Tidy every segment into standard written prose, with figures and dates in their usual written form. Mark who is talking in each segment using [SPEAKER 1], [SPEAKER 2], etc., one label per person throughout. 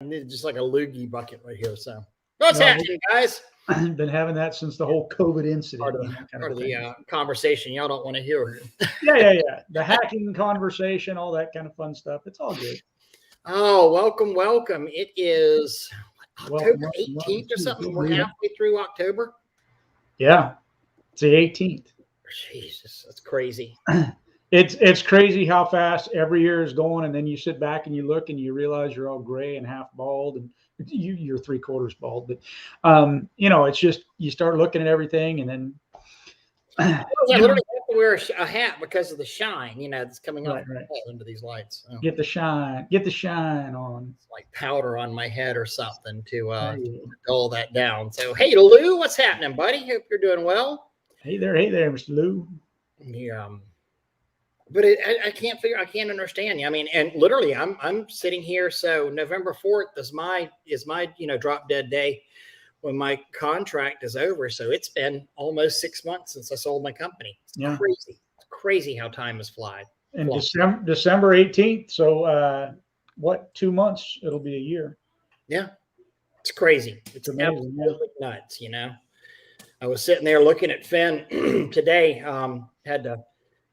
[SPEAKER 1] need just like a loogie bucket right here. So what's happening, guys?
[SPEAKER 2] Been having that since the whole COVID incident.
[SPEAKER 1] Part of the conversation y'all don't want to hear.
[SPEAKER 2] Yeah. The hacking conversation, all that kind of fun stuff. It's all good.
[SPEAKER 1] Oh, welcome. It is October 18th or something. We're halfway through October.
[SPEAKER 2] Yeah, it's the 18th.
[SPEAKER 1] Jesus, that's crazy.
[SPEAKER 2] It's crazy how fast every year is going, and then you sit back and you look and you realize you're all gray and half bald, and you're 3/4 bald. But it's just you start looking at everything, and then
[SPEAKER 1] I literally have to wear a hat because of the shine, that's coming off into these lights.
[SPEAKER 2] Oh. Get the shine on.
[SPEAKER 1] It's like powder on my head or something to dull that down. So, hey, Lou, what's happening, buddy? Hope you're doing well.
[SPEAKER 2] Hey there, Mr. Lou.
[SPEAKER 1] Yeah. But I can't understand. I mean, and literally, I'm sitting here. So November 4th is my drop dead day when my contract is over. So it's been almost 6 months since I sold my company. It's crazy how time has flown.
[SPEAKER 2] And December 18th. So 2 months? It'll be a year.
[SPEAKER 1] Yeah, it's crazy. It's absolutely nuts. I was sitting there looking at Finn today.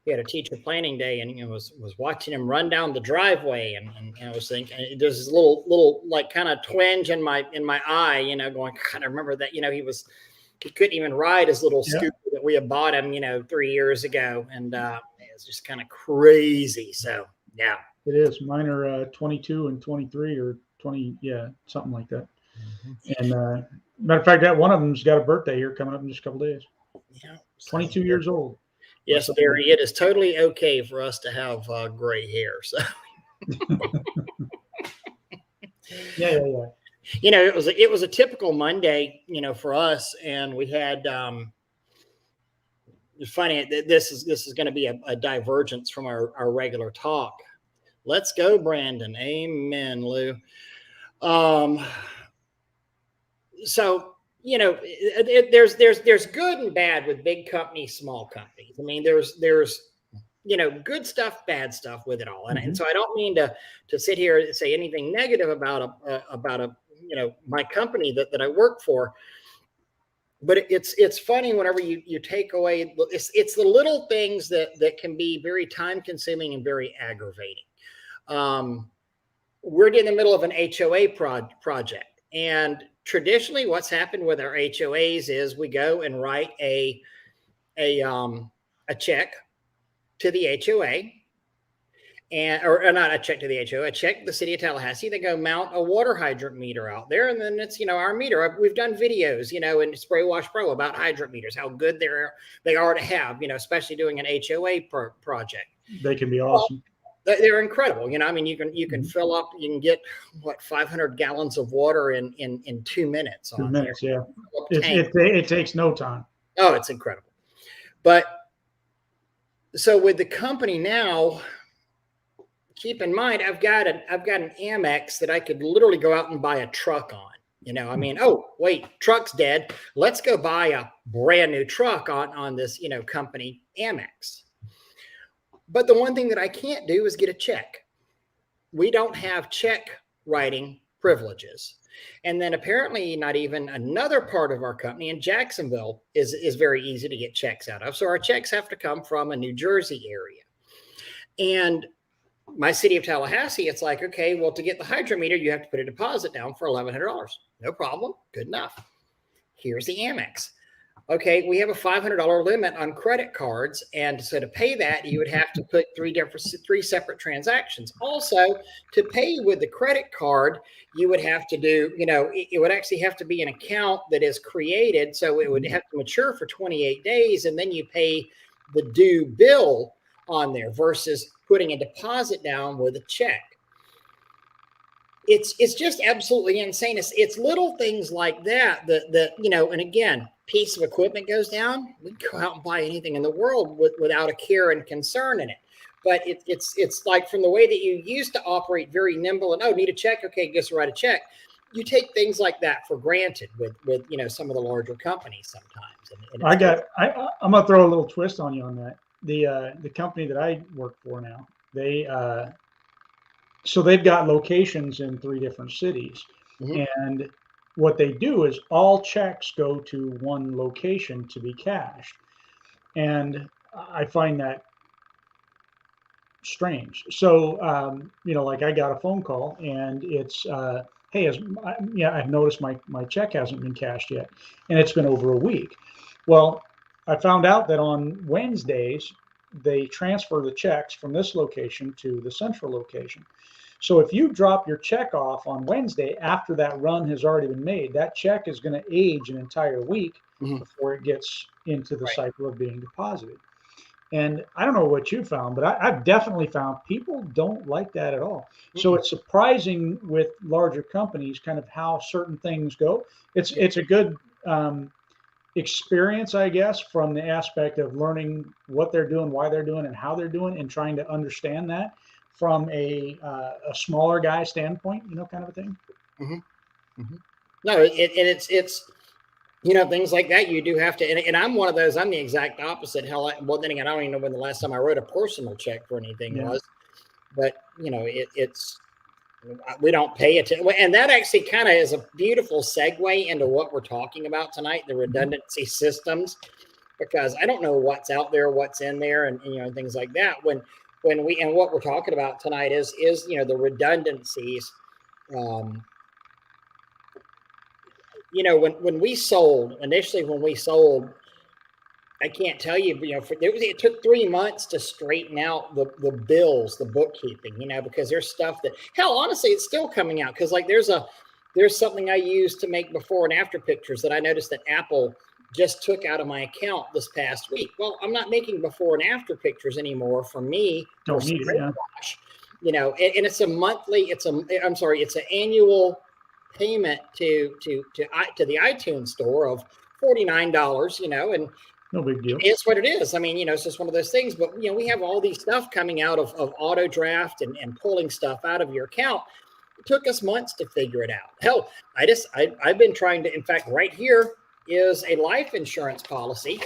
[SPEAKER 1] He had a teacher planning day, and was watching him run down the driveway, and I was thinking, there's this little like kind of twinge in my eye, going, God, I remember that, he couldn't even ride his little scooter that we had bought him, 3 years ago, and it's just kind of crazy. So yeah,
[SPEAKER 2] it is. Mine are 22 and 23 or 20, something like that. Mm-hmm. And matter of fact, that one of them's got a birthday here coming up in just a couple days. Yeah, 22 years old.
[SPEAKER 1] Yes, Barry, it is totally okay for us to have gray hair. So,
[SPEAKER 2] yeah.
[SPEAKER 1] It was a typical Monday, for us, and we had. It's funny. This is going to be a divergence from our regular talk. Let's go, Brandon. Amen, Lou. So. There's good and bad with big companies, small companies. I mean, there's good stuff, bad stuff with it all. And so I don't mean to sit here and say anything negative about my company that I work for. But it's funny whenever you take away, it's the little things that can be very time consuming and very aggravating. We're in the middle of an HOA project, and traditionally, what's happened with our HOAs is we go and write a check to the HOA, or not a check to the HOA, a check to the city of Tallahassee. They go mount a water hydrant meter out there, and then it's our meter. We've done videos, in Spray Wash Pro about hydrant meters, how good they are to have, especially doing an HOA project.
[SPEAKER 2] They can be awesome.
[SPEAKER 1] They're incredible. You can fill up, you can get 500 gallons of water in 2 minutes.
[SPEAKER 2] 2 minutes. Yeah. It takes no time.
[SPEAKER 1] Oh, it's incredible. But so with the company now, keep in mind, I've got an Amex that I could literally go out and buy a truck on. Oh, wait, truck's dead. Let's go buy a brand new truck on this, company Amex. But the one thing that I can't do is get a check. We don't have check writing privileges. And then apparently not even another part of our company in Jacksonville is very easy to get checks out of. So our checks have to come from a New Jersey area. And my city of Tallahassee, it's like, okay, well, to get the hydrometer, you have to put a deposit down for $1,100. No problem. Good enough. Here's the Amex. Okay, we have a $500 limit on credit cards, and so to pay that, you would have to put three separate transactions. Also, to pay with the credit card, you would have to do, it would actually have to be an account that is created, so it would have to mature for 28 days, and then you pay the due bill on there versus putting a deposit down with a check. It's just absolutely insane. It's little things like that, and again, piece of equipment goes down, we go out and buy anything in the world without a care and concern in it. But it's like from the way that you used to operate, very nimble and need a check, okay, guess write a check. You take things like that for granted with some of the larger companies sometimes. And
[SPEAKER 2] I'm gonna throw a little twist on you on that. The company that I work for now, they So they've got locations in 3 different cities.
[SPEAKER 1] Mhm.
[SPEAKER 2] And what they do is all checks go to one location to be cashed. And I find that strange. So, like I got a phone call and it's, hey, yeah, I've noticed my check hasn't been cashed yet. And it's been over a week. Well, I found out that on Wednesdays, they transfer the checks from this location to the central location. So if you drop your check off on Wednesday after that run has already been made, that check is going to age an entire week
[SPEAKER 1] Mhm.
[SPEAKER 2] before it gets into the
[SPEAKER 1] Right.
[SPEAKER 2] cycle of being deposited. And I don't know what you found, but I've definitely found people don't like that at all. So
[SPEAKER 1] Mm-mm.
[SPEAKER 2] it's surprising with larger companies, kind of how certain things go. It's
[SPEAKER 1] Yeah.
[SPEAKER 2] it's a good experience, I guess, from the aspect of learning what they're doing, why they're doing, and how they're doing, and trying to understand that from a smaller guy standpoint, kind of a thing.
[SPEAKER 1] Mhm. Mhm. No, and it's things like that you do have to. And I'm one of those. I'm the exact opposite. Hell, well, then again, I don't even know when the last time I wrote a personal check for anything
[SPEAKER 2] Yeah.
[SPEAKER 1] was. But it's we don't pay attention, and that actually kind of is a beautiful segue into what we're talking about tonight: the
[SPEAKER 2] Mhm.
[SPEAKER 1] redundancy systems. Because I don't know what's out there, what's in there, and things like that. When we and what we're talking about tonight is the redundancies. Um, when we sold initially, when we sold, I can't tell you, it took 3 months to straighten out the bills, the bookkeeping, because there's stuff that, hell, honestly, it's still coming out. Because like there's something I use to make before and after pictures that I noticed that Apple just took out of my account this past week. Well, I'm not making before and after pictures anymore for me for
[SPEAKER 2] Don't need it.
[SPEAKER 1] Sprint
[SPEAKER 2] Yeah.
[SPEAKER 1] Wash, and it's a monthly, I'm sorry, it's an annual payment to the iTunes store of $49, and
[SPEAKER 2] No big deal.
[SPEAKER 1] it's what it is. I mean, it's just one of those things. But we have all these stuff coming out of auto draft and pulling stuff out of your account. It took us months to figure it out. Hell, I've been trying to. In fact, right here is a life insurance policy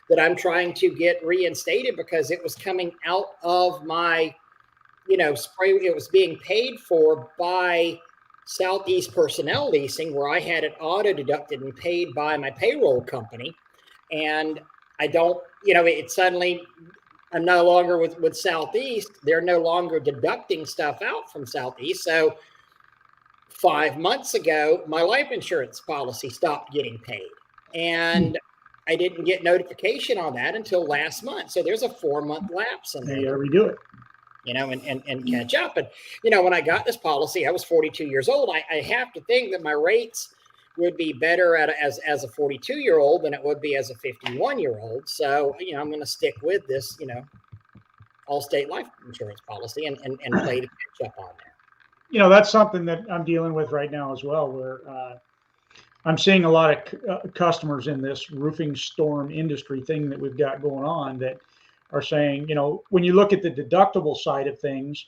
[SPEAKER 1] that I'm trying to get reinstated because it was coming out of my spray. It was being paid for by Southeast Personnel Leasing, where I had it auto deducted and paid by my payroll company. And I don't, it suddenly, I'm no longer with Southeast. They're no longer deducting stuff out from Southeast. So 5 months ago, my life insurance policy stopped getting paid. And I didn't get notification on that until last month. So there's a 4-month lapse in
[SPEAKER 2] They
[SPEAKER 1] there,
[SPEAKER 2] redo it.
[SPEAKER 1] and catch up. And, when I got this policy, I was 42 years old. I have to think that my rates would be better as a 42-year-old than it would be as a 51-year-old. So, I'm going to stick with this, Allstate life insurance policy and play to catch up on there.
[SPEAKER 2] That's something that I'm dealing with right now as well, where I'm seeing a lot of customers in this roofing storm industry thing that we've got going on that are saying, when you look at the deductible side of things,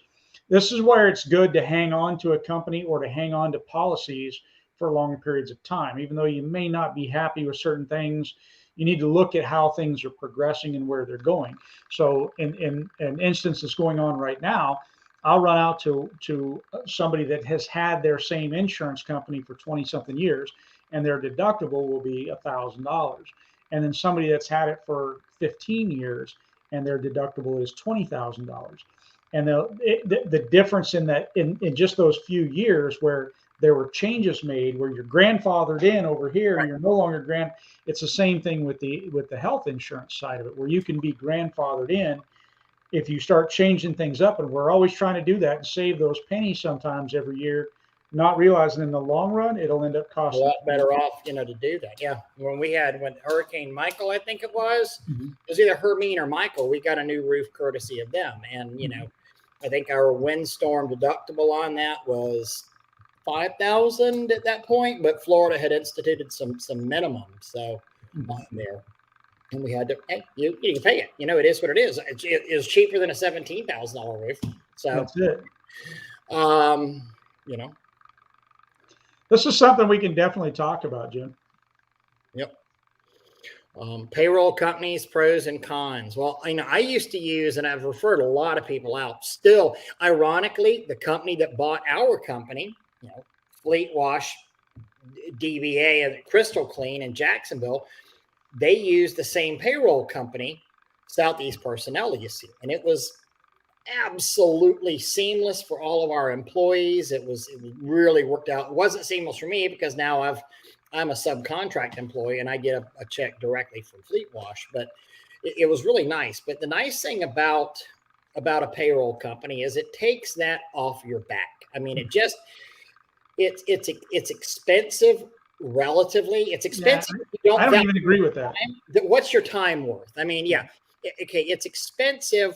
[SPEAKER 2] this is where it's good to hang on to a company or to hang on to policies for long periods of time. Even though you may not be happy with certain things, you need to look at how things are progressing and where they're going. So in an instance that's going on right now, I'll run out to somebody that has had their same insurance company for 20 something years, and their deductible will be $1,000. And then somebody that's had it for 15 years and their deductible is $20,000. And the difference in that in just those few years where there were changes made where you're grandfathered in over here and you're no longer it's the same thing with the health insurance side of it, where you can be grandfathered in if you start changing things up. And we're always trying to do that and save those pennies sometimes every year, not realizing in the long run it'll end up
[SPEAKER 1] A
[SPEAKER 2] costing
[SPEAKER 1] lot better off, to do that. Yeah. When Hurricane Michael, I think it was
[SPEAKER 2] Mhm.
[SPEAKER 1] either Hermine or Michael, we got a new roof courtesy of them. And, I think our windstorm deductible on that was 5,000 at that point, but Florida had instituted some minimum. So there, and we had to, hey, you can pay it. It is what it is. It is cheaper than a $17,000 roof. So,
[SPEAKER 2] That's it.
[SPEAKER 1] um, you know,
[SPEAKER 2] This is something we can definitely talk about, Jim.
[SPEAKER 1] yep. Payroll companies, pros and cons. Well, I used to use, and I've referred a lot of people out. Still, ironically, the company that bought our company, Fleet Wash, DBA, and Crystal Clean in Jacksonville, they used the same payroll company, Southeast Personnel, you see, and it was absolutely seamless for all of our employees. It really worked out. It wasn't seamless for me because now I'm a subcontract employee and I get a check directly from Fleet Wash, but it was really nice. But the nice thing about a payroll company is it takes that off your back. I mean, it's expensive relatively. It's expensive.
[SPEAKER 2] Yeah, I don't even agree with that.
[SPEAKER 1] What's your time worth? I mean, yeah, okay, it's expensive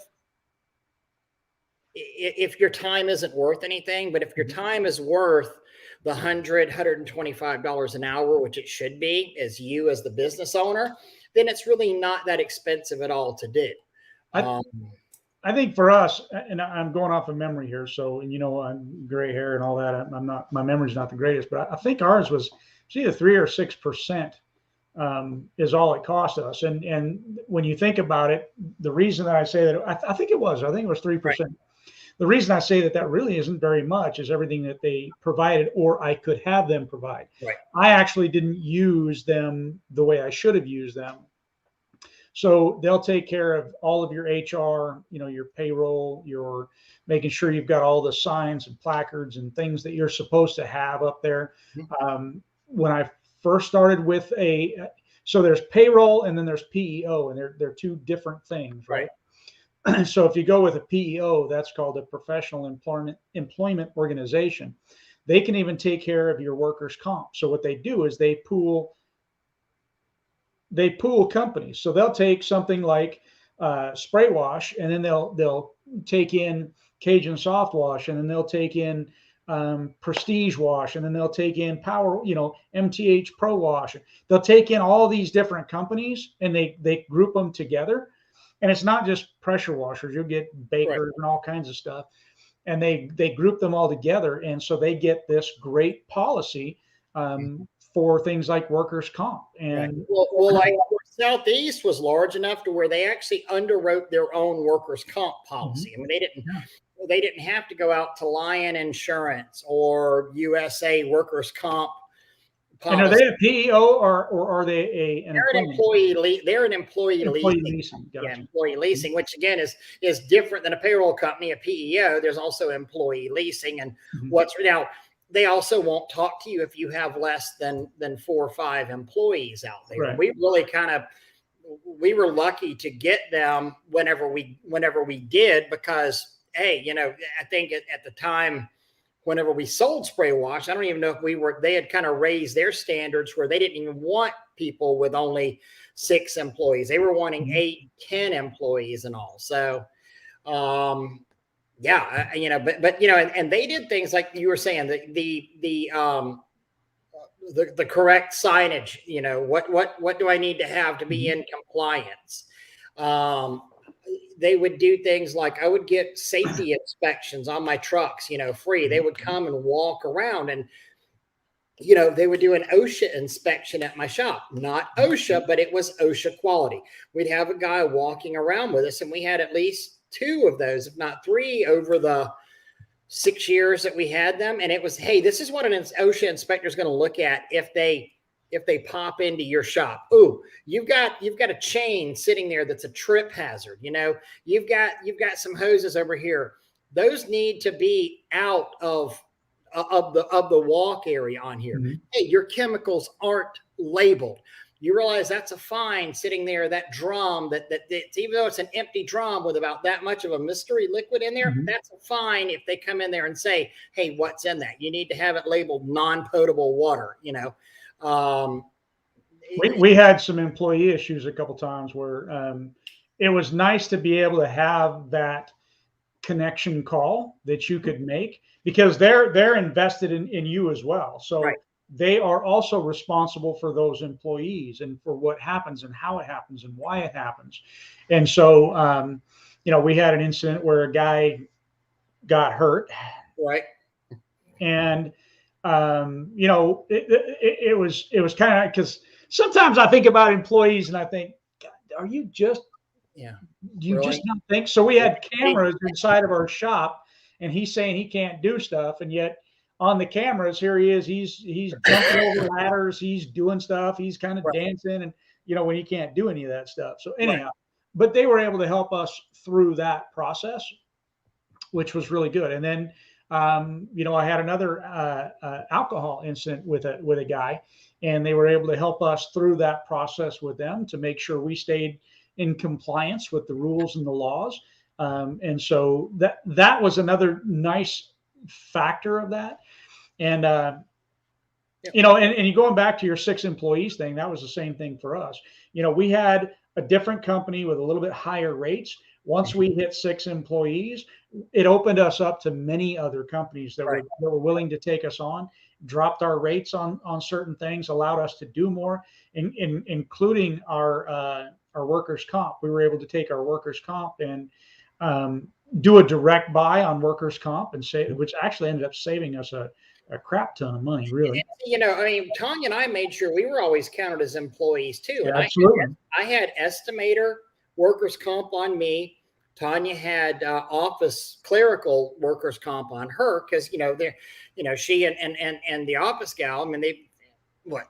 [SPEAKER 1] if your time isn't worth anything, but if your time is worth the $125 an hour, which it should be as the business owner, then it's really not that expensive at all to do.
[SPEAKER 2] I think for us, and I'm going off of memory here, so, and I'm gray hair and all that. My memory's not the greatest, but I think ours was either 3 or 6% is all it cost us. And when you think about it, the reason that I say that, I think it was 3%. Right. The reason I say that really isn't very much is everything that they provided, or I could have them provide.
[SPEAKER 1] Right.
[SPEAKER 2] I actually didn't use them the way I should have used them. So they'll take care of all of your HR, your payroll, your making sure you've got all the signs and placards and things that you're supposed to have up there. When I first started with so there's payroll and then there's PEO, and they're two different things, right? So if you go with a PEO, that's called a professional employment organization. They can even take care of your workers' comp. So what they do is they pool companies. So they'll take something like Spray Wash, and then they'll take in Cajun Soft Wash, and then they'll take in Prestige Wash, and then they'll take in Power, MTH Pro Wash. They'll take in all these different companies, and they group them together. And it's not just pressure washers. You'll get bakers and all kinds of stuff. And they group them all together. And so they get this great policy for things like workers' comp. And
[SPEAKER 1] like Southeast was large enough to where they actually underwrote their own workers' comp policy. I mean, they didn't have to go out to Lion Insurance or USA Workers' Comp policy.
[SPEAKER 2] And are they a PEO or are they
[SPEAKER 1] they're an employee? They're an employee leasing.
[SPEAKER 2] Gotcha.
[SPEAKER 1] Yeah, employee leasing, which again is different than a payroll company, a PEO. There's also employee leasing, and now they also won't talk to you if you have less than 4 or 5 employees out there. Right. We really we were lucky to get them whenever we did, because I think at the time, whenever we sold Spray Wash, I don't even know if they had kind of raised their standards where they didn't even want people with only 6 employees. They were wanting 8, 10 employees and all. So, and they did things like you were saying, the correct signage, what do I need to have to be in compliance? They would do things like I would get safety inspections on my trucks, free. They would come and walk around, and, they would do an OSHA inspection at my shop, not OSHA, but it was OSHA quality. We'd have a guy walking around with us, and we had at least 2 of those, if not 3, over the 6 years that we had them. And it was, hey, this is what an OSHA inspector is going to look at if they pop into your shop. Ooh, you've got a chain sitting there that's a trip hazard. You've got some hoses over here. Those need to be out of the walk area on here. Hey, your chemicals aren't labeled. You realize that's a fine sitting there, that drum that even though it's an empty drum with about that much of a mystery liquid in there, that's a fine if they come in there and say, hey, what's in that? You need to have it labeled non-potable water,
[SPEAKER 2] We had some employee issues a couple times where it was nice to be able to have that connection call that you could make, because they're invested in you as well. So they are also responsible for those employees and for what happens and how it happens and why it happens. And so, we had an incident where a guy got hurt.
[SPEAKER 1] Right.
[SPEAKER 2] And, it was kind of, because sometimes I think about employees and I think, God, are you just,
[SPEAKER 1] Yeah.
[SPEAKER 2] do you
[SPEAKER 1] Really?
[SPEAKER 2] just not think? So we had cameras inside of our shop, and he's saying he can't do stuff, and yet on the cameras, here he is. He's jumping over ladders. He's doing stuff. He's kind of
[SPEAKER 1] Right.
[SPEAKER 2] dancing, and when he can't do any of that stuff. So
[SPEAKER 1] Right.
[SPEAKER 2] anyhow, but they were able to help us through that process, which was really good. And then, I had another alcohol incident with a guy, and they were able to help us through that process with them to make sure we stayed in compliance with the rules and the laws. And so that was another nice factor of that. And and you going back to your 6 employees thing, that was the same thing for us. We had a different company with a little bit higher rates. Once we hit 6 employees, it opened us up to many other companies that were willing to take us on, dropped our rates on certain things, allowed us to do more, including our workers' comp. We were able to take our workers' comp and do a direct buy on workers' comp, and which actually ended up saving us a crap ton of money, really.
[SPEAKER 1] Tanya and I made sure we were always counted as employees too.
[SPEAKER 2] Yeah,
[SPEAKER 1] and
[SPEAKER 2] absolutely.
[SPEAKER 1] I had estimator workers' comp on me. Tanya had office clerical workers' comp on her because she and the office gal. I mean, they're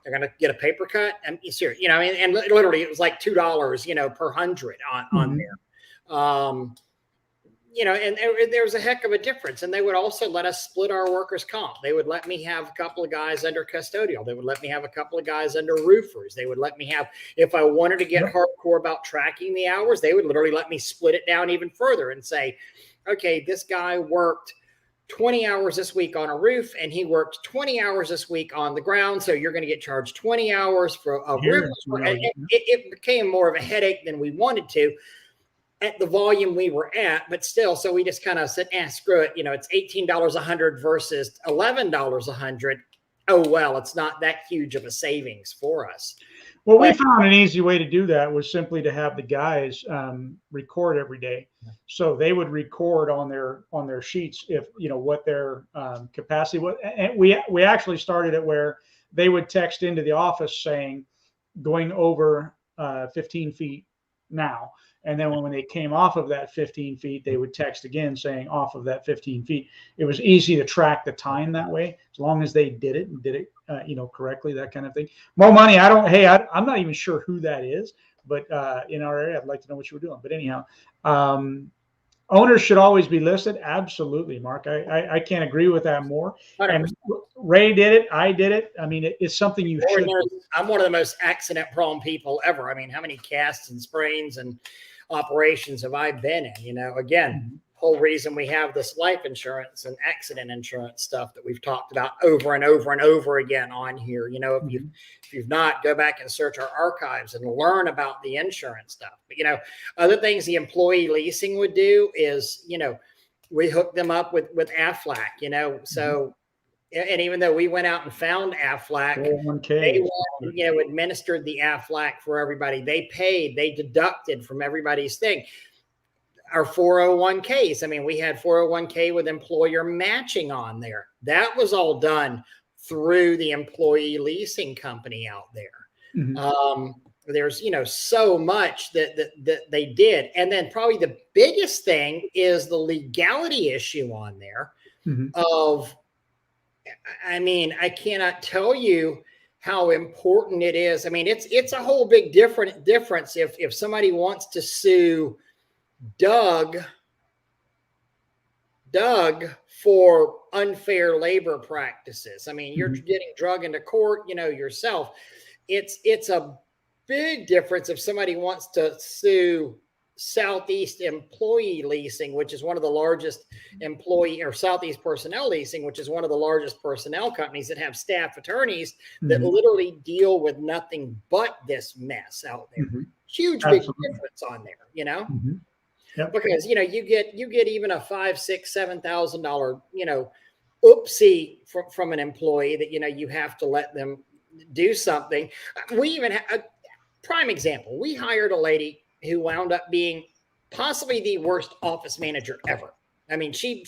[SPEAKER 1] going to get a paper cut. And serious, and literally it was like $2, per 100 on there. And there was a heck of a difference. And they would also let us split our workers' comp. They would let me have a couple of guys under custodial. They would let me have a couple of guys under roofers. They would let me have, if I wanted to get hardcore about tracking the hours, they would literally let me split it down even further and say, okay, this guy worked 20 hours this week on a roof, and he worked 20 hours this week on the ground. So you're going to get charged 20 hours for a roof. It became more of a headache than we wanted to at the volume we were at, but still, so we just kind of said, screw it. It's $18 a 100 versus $11 a 100. Oh, well, it's not that huge of a savings for us.
[SPEAKER 2] Well, we found an easy way to do that was simply to have the guys record every day. So they would record on their sheets if what their capacity was. And we actually started it where they would text into the office saying going over 15 feet now. And then when they came off of that 15 feet, they would text again saying off of that 15 feet. It was easy to track the time that way, as long as they did it correctly, that kind of thing. More money. I'm not even sure who that is, but in our area, I'd like to know what you were doing. But anyhow, owners should always be listed. Absolutely, Mark. I can't agree with that more. 100%. And Ray did it. I did it. I mean, it's something you should do.
[SPEAKER 1] I'm one of the most accident-prone people ever. I mean, how many casts and sprains and operations have I been in? Again, whole reason we have this life insurance and accident insurance stuff that we've talked about over and over and over again on here. If you've not, go back and search our archives and learn about the insurance stuff. But other things the employee leasing would do is we hook them up with Aflac. So. And even though we went out and found Aflac, they administered the Aflac for everybody. They paid, they deducted from everybody's thing. Our 401ks. I mean, we had 401k with employer matching on there. That was all done through the employee leasing company out there. There's, so much that they did. And then probably the biggest thing is the legality issue on there of, I cannot tell you how important it is. I mean, it's a whole big difference if somebody wants to sue Doug for unfair labor practices. I mean, you're getting dragged into court, yourself. It's a big difference if somebody wants to sue Southeast Employee Leasing, which is one of the largest or Southeast Personnel Leasing, which is one of the largest personnel companies that have staff attorneys that literally deal with nothing but this mess out there. Huge, big difference on there,
[SPEAKER 2] Yep.
[SPEAKER 1] Because you get even a $5,000, $6,000, $7,000 oopsie from an employee that you have to let them do something. We even had a prime example. We hired a lady who wound up being possibly the worst office manager ever. I mean, she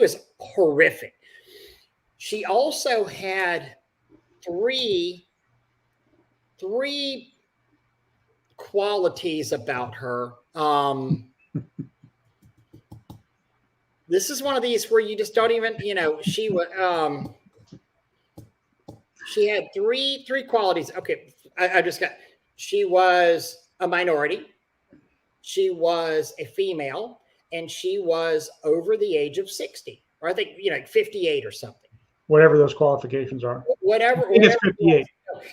[SPEAKER 1] was horrific. She also had 3 three qualities about her. This is one of these where you just don't even, she was, she had three qualities. Okay, I just got. She was a minority. She was a female, and she was over the age of 60, or I think 58 or something.
[SPEAKER 2] Whatever those qualifications are.
[SPEAKER 1] Whatever.
[SPEAKER 2] I think it's 58.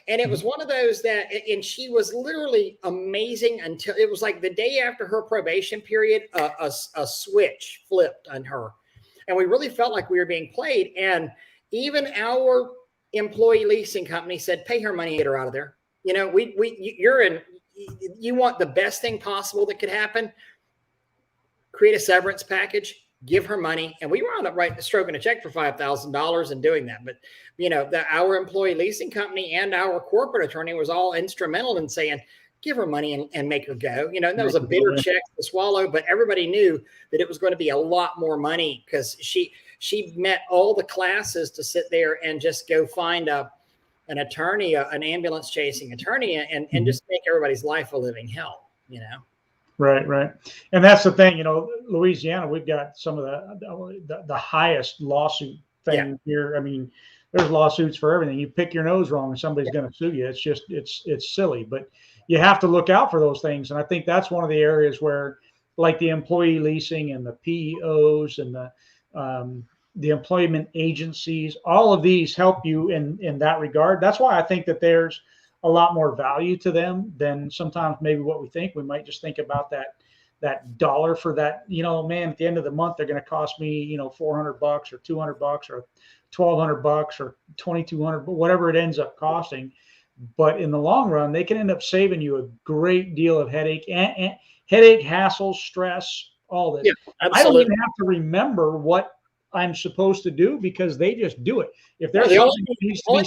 [SPEAKER 1] And it was one of those that, and she was literally amazing until it was like the day after her probation period, a switch flipped on her, and we really felt like we were being played. And even our employee leasing company said, "Pay her money, get her out of there." You want the best thing possible that could happen. Create a severance package. Give her money, and we wound up stroking a check for $5,000 and doing that. But our employee leasing company and our corporate attorney was all instrumental in saying, "Give her money and make her go." That was a bitter check to swallow, but everybody knew that it was going to be a lot more money because she met all the classes to sit there and just go find an attorney, an ambulance chasing attorney, and just make everybody's life a living hell.
[SPEAKER 2] Right. And that's the thing, Louisiana, we've got some of the highest lawsuit thing here. I mean, there's lawsuits for everything. You pick your nose wrong and somebody's going to sue you. It's just, it's silly, but you have to look out for those things. And I think that's one of the areas where, like the employee leasing and the PEOs and the employment agencies, all of these help you in that regard. That's why I think that there's a lot more value to them than sometimes maybe what we think. We might just think about that dollar for that, man, at the end of the month, they're going to cost me, $400 or $200 or $1,200 or $2,200, but whatever it ends up costing. But in the long run, they can end up saving you a great deal of headache, hassle, stress, all this.
[SPEAKER 1] Yeah,
[SPEAKER 2] I don't even have to remember what I'm supposed to do because they just do it. If there's
[SPEAKER 1] the only thing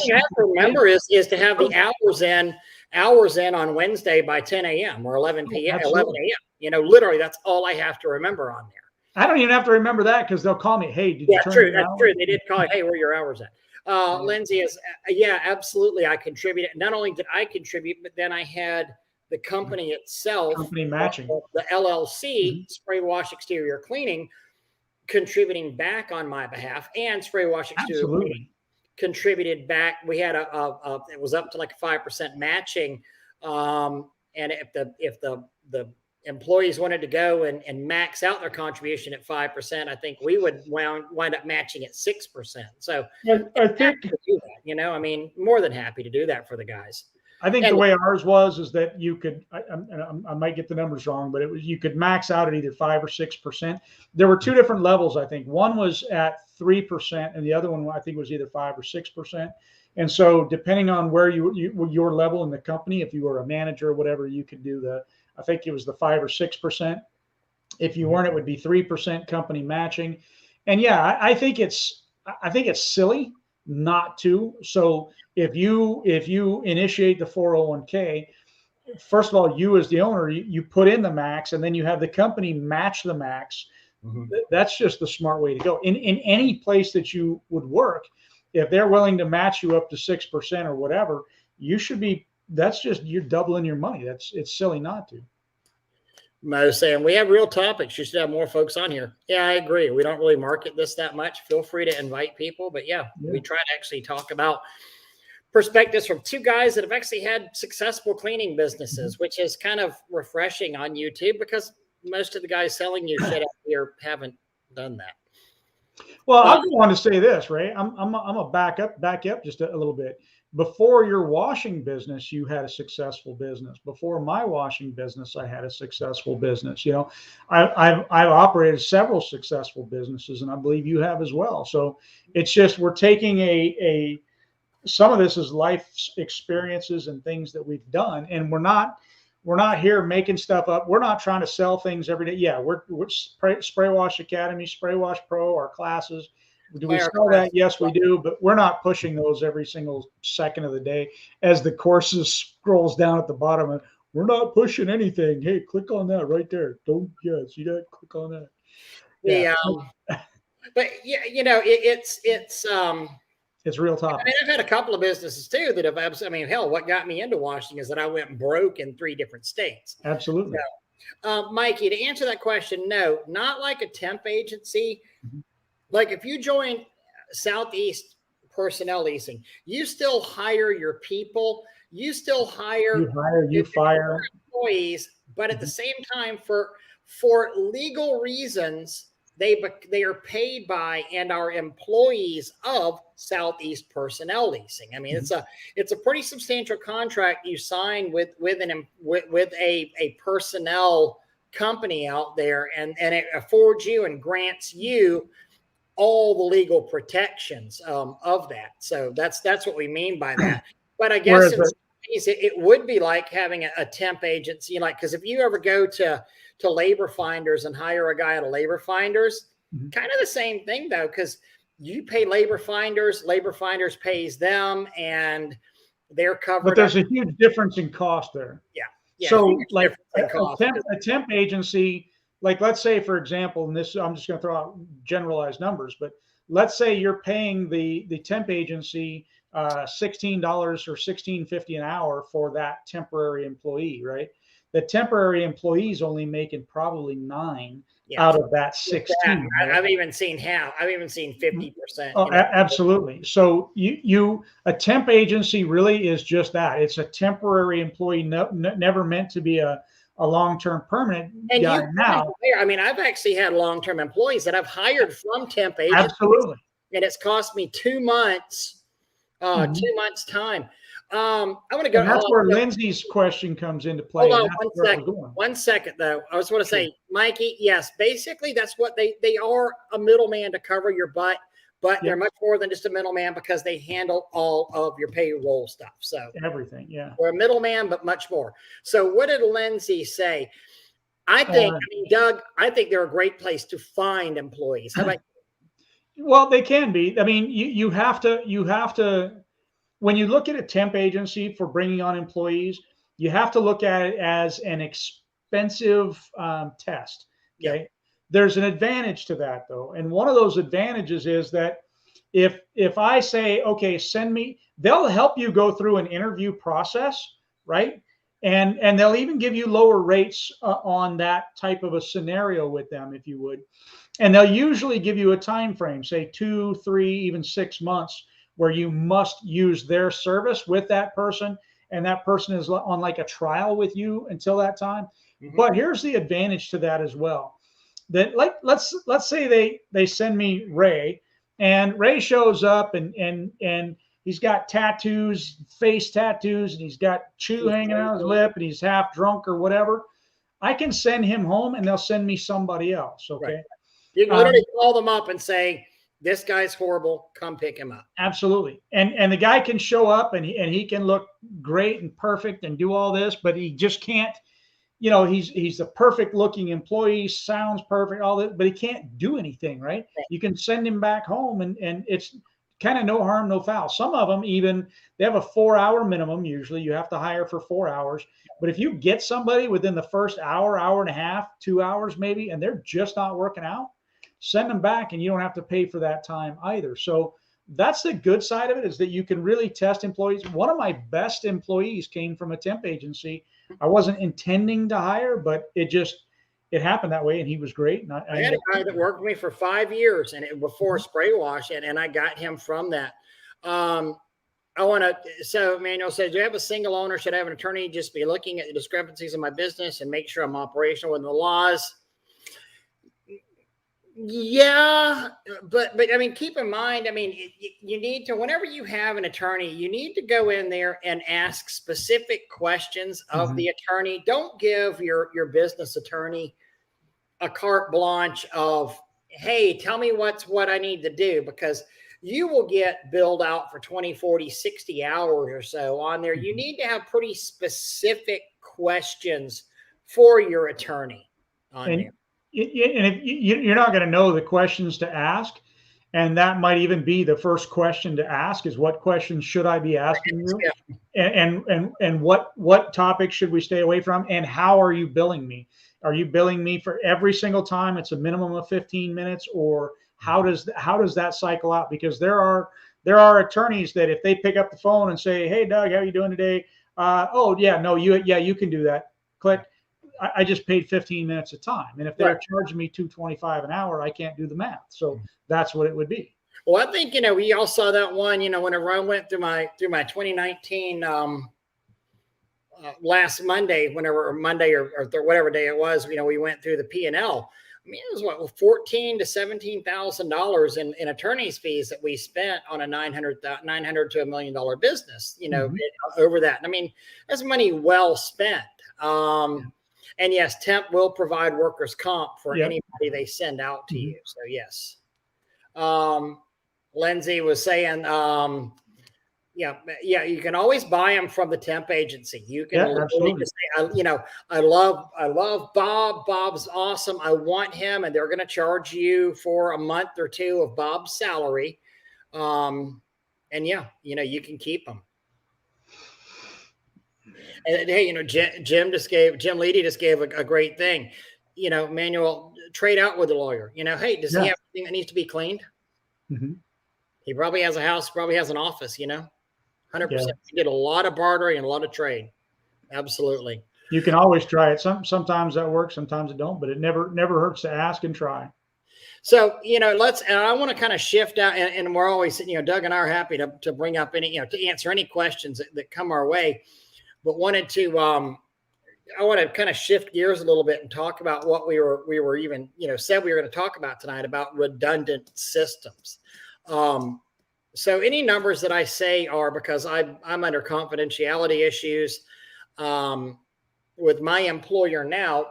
[SPEAKER 1] you have to remember is to have the hours in on Wednesday by 10 a.m. or 11 p.m. 11 a.m. Literally, that's all I have to remember on there.
[SPEAKER 2] I don't even have to remember that because they'll call me. Hey, did you turn
[SPEAKER 1] true. That's true. They did call. Hey, where are your hours at? Lindsay is. Absolutely. I contributed. Not only did I contribute, but then I had the company itself,
[SPEAKER 2] matching,
[SPEAKER 1] the LLC, Spray Wash Exterior Cleaning, contributing back on my behalf, and Spray Wash Exterior Cleaning contributed back. We had it was up to like 5% matching. And if the employees wanted to go and max out their contribution at 5%, I think we would wind up matching at 6%. So
[SPEAKER 2] I think
[SPEAKER 1] to do that, more than happy to do that for the guys.
[SPEAKER 2] I think the way ours is that you could, I might get the numbers wrong, but you could max out at either 5 or 6%. There were two different levels, I think. One was at 3%, and the other one I think was either 5 or 6%. And so, depending on where your level in the company, if you were a manager or whatever, you could do I think it was the 5 or 6%. If you weren't, it would be 3% company matching. And I think it's silly not to. So if you initiate the 401k, first of all, you as the owner, you put in the max, and then you have the company match the max. Mm-hmm. That's just the smart way to go. In any place that you would work, if they're willing to match you up to 6% or whatever, you should be. That's just, you're doubling your money. It's silly not to.
[SPEAKER 1] Mo's saying we have real topics. You should have more folks on here. Yeah, I agree. We don't really market this that much. Feel free to invite people, but we try to actually talk about perspectives from two guys that have actually had successful cleaning businesses, which is kind of refreshing on YouTube because most of the guys selling you shit out here haven't done that.
[SPEAKER 2] Well, I want to say this, Ray. I'm a back up just a little bit. Before your washing business, you had a successful business. Before my washing business, I had a successful business. I've operated several successful businesses, and I believe you have as well. So it's just, we're taking some of this is life experiences and things that we've done, and we're not here making stuff up. We're not trying to sell things every day. Yeah, we're Spray Wash Academy, Spray Wash Pro, our classes. Do we sell that? Yes, we do, but we're not pushing those every single second of the day. As the courses scrolls down at the bottom, we're not pushing anything. Hey, click on that right there. See that? Click on that.
[SPEAKER 1] Yeah. But it's
[SPEAKER 2] It's real
[SPEAKER 1] I
[SPEAKER 2] topic.
[SPEAKER 1] mean, I've had a couple of businesses too that have, I mean, hell, what got me into washing is that I went broke in 3 different states.
[SPEAKER 2] Absolutely.
[SPEAKER 1] So, Mikey, to answer that question, no, not like a temp agency.
[SPEAKER 2] Mhm.
[SPEAKER 1] Like if you join Southeast Personnel Leasing, you still hire your people, you still hire
[SPEAKER 2] You hire, you
[SPEAKER 1] your
[SPEAKER 2] fire.
[SPEAKER 1] employees, but at the
[SPEAKER 2] Mhm.
[SPEAKER 1] same time, for legal reasons, they are paid by and are employees of Southeast Personnel Leasing. I mean,
[SPEAKER 2] Mhm.
[SPEAKER 1] it's a pretty substantial contract you sign with a personnel company out there, and it affords you and grants you all the legal protections of that. So that's what we mean by that. But I guess
[SPEAKER 2] Whereas,
[SPEAKER 1] in some ways it would be like having a temp agency, like because if you ever go to Labor Finders and hire a guy at a Labor Finders,
[SPEAKER 2] Mhm.
[SPEAKER 1] kind of the same thing though, because you pay Labor Finders pays them, and they're
[SPEAKER 2] but
[SPEAKER 1] covered
[SPEAKER 2] there's
[SPEAKER 1] under.
[SPEAKER 2] a huge difference in cost there.
[SPEAKER 1] Yeah, yeah,
[SPEAKER 2] So,
[SPEAKER 1] huge
[SPEAKER 2] like
[SPEAKER 1] difference in cost.
[SPEAKER 2] a temp agency, like let's say, for example, and this I'm just going to throw out generalized numbers, but let's say you're paying the temp agency $16 or $16.50 an hour for that temporary employee, right? The temporary employee is only making probably 9
[SPEAKER 1] Yeah,
[SPEAKER 2] out of that
[SPEAKER 1] that
[SPEAKER 2] 16, right?
[SPEAKER 1] I've even seen how I've even seen 50%.
[SPEAKER 2] Oh, absolutely. So a temp agency really is just that. It's a temporary employee, never meant to be a long-term permanent
[SPEAKER 1] And
[SPEAKER 2] guy.
[SPEAKER 1] you
[SPEAKER 2] Now,
[SPEAKER 1] I mean, I've actually had long-term employees that I've hired from temp agencies,
[SPEAKER 2] absolutely.
[SPEAKER 1] and it's cost me 2 months,
[SPEAKER 2] Mhm.
[SPEAKER 1] 2 months time. I want to go.
[SPEAKER 2] And that's where Lindsay's question comes into play,
[SPEAKER 1] Hold
[SPEAKER 2] and
[SPEAKER 1] on
[SPEAKER 2] that's
[SPEAKER 1] one
[SPEAKER 2] where I was
[SPEAKER 1] second.
[SPEAKER 2] going.
[SPEAKER 1] 1 second though. I just want to
[SPEAKER 2] Sure.
[SPEAKER 1] say, Mikey, yes, basically that's what they are, a middleman to cover your butt, but they're
[SPEAKER 2] Yep.
[SPEAKER 1] much more than just a middleman because they handle all of your payroll stuff. So
[SPEAKER 2] Everything. Yeah.
[SPEAKER 1] we're a middleman, but much more. So what did Lindsay say? I think,
[SPEAKER 2] Uh,
[SPEAKER 1] I mean, Doug, I think they're a great place to find employees. How about
[SPEAKER 2] well, they can be. I mean, you have to when you look at a temp agency for bringing on employees, you have to look at it as an expensive test.
[SPEAKER 1] yeah,
[SPEAKER 2] Okay, there's an advantage to that though, and one of those advantages is that if I say, okay, send me, they'll help you go through an interview process, right? And they'll even give you lower rates on that type of a scenario with them, if you would. And they'll usually give you a time frame, say 2, 3, even 6 months, where you must use their service with that person, and that person is on like a trial with you until that time. But here's the advantage to that as well. That, like, let's say they send me Ray, and Ray shows up, and he's got tattoos, face tattoos, and he's got chew hanging out his lip, and he's half drunk or whatever. I can send him home, and they'll send me somebody else.
[SPEAKER 1] right.
[SPEAKER 2] Okay.
[SPEAKER 1] You can
[SPEAKER 2] Um,
[SPEAKER 1] literally call them up and say, this guy's horrible. Come pick him up.
[SPEAKER 2] Absolutely. And the guy can show up, and he can look great and perfect and do all this, but he just can't, he's a perfect looking employee, sounds perfect, all that, but he can't do anything, right? You can send him back home, and it's kind of no harm, no foul. Some of them even, they have a 4 hour minimum. Usually you have to hire for 4 hours. But if you get somebody within the first hour, hour and a half, 2 hours maybe, and they're just not working out, send them back, and you don't have to pay for that time either. So that's the good side of it, is that you can really test employees. One of my best employees came from a temp agency. I wasn't intending to hire, but it happened that way, and he was great. And
[SPEAKER 1] I had a guy that worked with me for 5 years, and before spray wash, and I got him from that. I want to. So Manuel says, do you have a single owner? Should I have an attorney just be looking at the discrepancies in my business and make sure I'm operational within the laws? Yeah, but I mean, keep in mind, I mean, you need to, whenever you have an attorney, you need to go in there and ask specific questions of the attorney. Don't give your business attorney a carte blanche of, hey, tell me what I need to do, because you will get billed out for 20, 40, 60 hours or so on there. You need to have pretty specific questions for your attorney on
[SPEAKER 2] and
[SPEAKER 1] there.
[SPEAKER 2] and if you're not going to know the questions to ask, and that might even be the first question to ask, is what questions should I be asking you,
[SPEAKER 1] Yeah.
[SPEAKER 2] and what topics should we stay away from, and how are you billing me? Are you billing me for every single time it's a minimum of 15 minutes, or how does that cycle out? Because there there are attorneys that if they pick up the phone and say, "Hey, Doug, how are you doing today?" Oh, yeah, no, you can do that. Click. I just paid 15 minutes of time. And if they're charging me $2.25 an hour, I can't do the math. So that's what it would be.
[SPEAKER 1] Well, I think, we all saw that one, whenever I went through my 2019, last Monday, or whatever day it was, we went through the P&L. I mean, it was what, $14,000 to $17,000 in attorney's fees that we spent on a $900 to $1 million business, over that. I mean, that's money well spent. And yes, temp will provide workers' comp for anybody they send out to you. So yes. Lindsay was saying, you can always buy them from the temp agency. You can literally just say, I love Bob. Bob's awesome. I want him, and they're going to charge you for a month or two of Bob's salary. And you can keep them. And hey, Jim Leedy just gave a great thing. Manuel, trade out with the lawyer. Hey, does he have anything that needs to be cleaned?
[SPEAKER 2] Mm-hmm.
[SPEAKER 1] He probably has a house, probably has an office, 100%. You get a lot of bartering and a lot of trade. Absolutely.
[SPEAKER 2] You can always try it. Sometimes that works, sometimes it don't, but it never hurts to ask and try.
[SPEAKER 1] So, and I want to kind of shift out, and we're always, Doug and I are happy to bring up any, to answer any questions that come our way, but I want to kind of shift gears a little bit and talk about what we were even, said we were going to talk about tonight, about redundant systems. So any numbers that I say are because I'm under confidentiality issues with my employer now.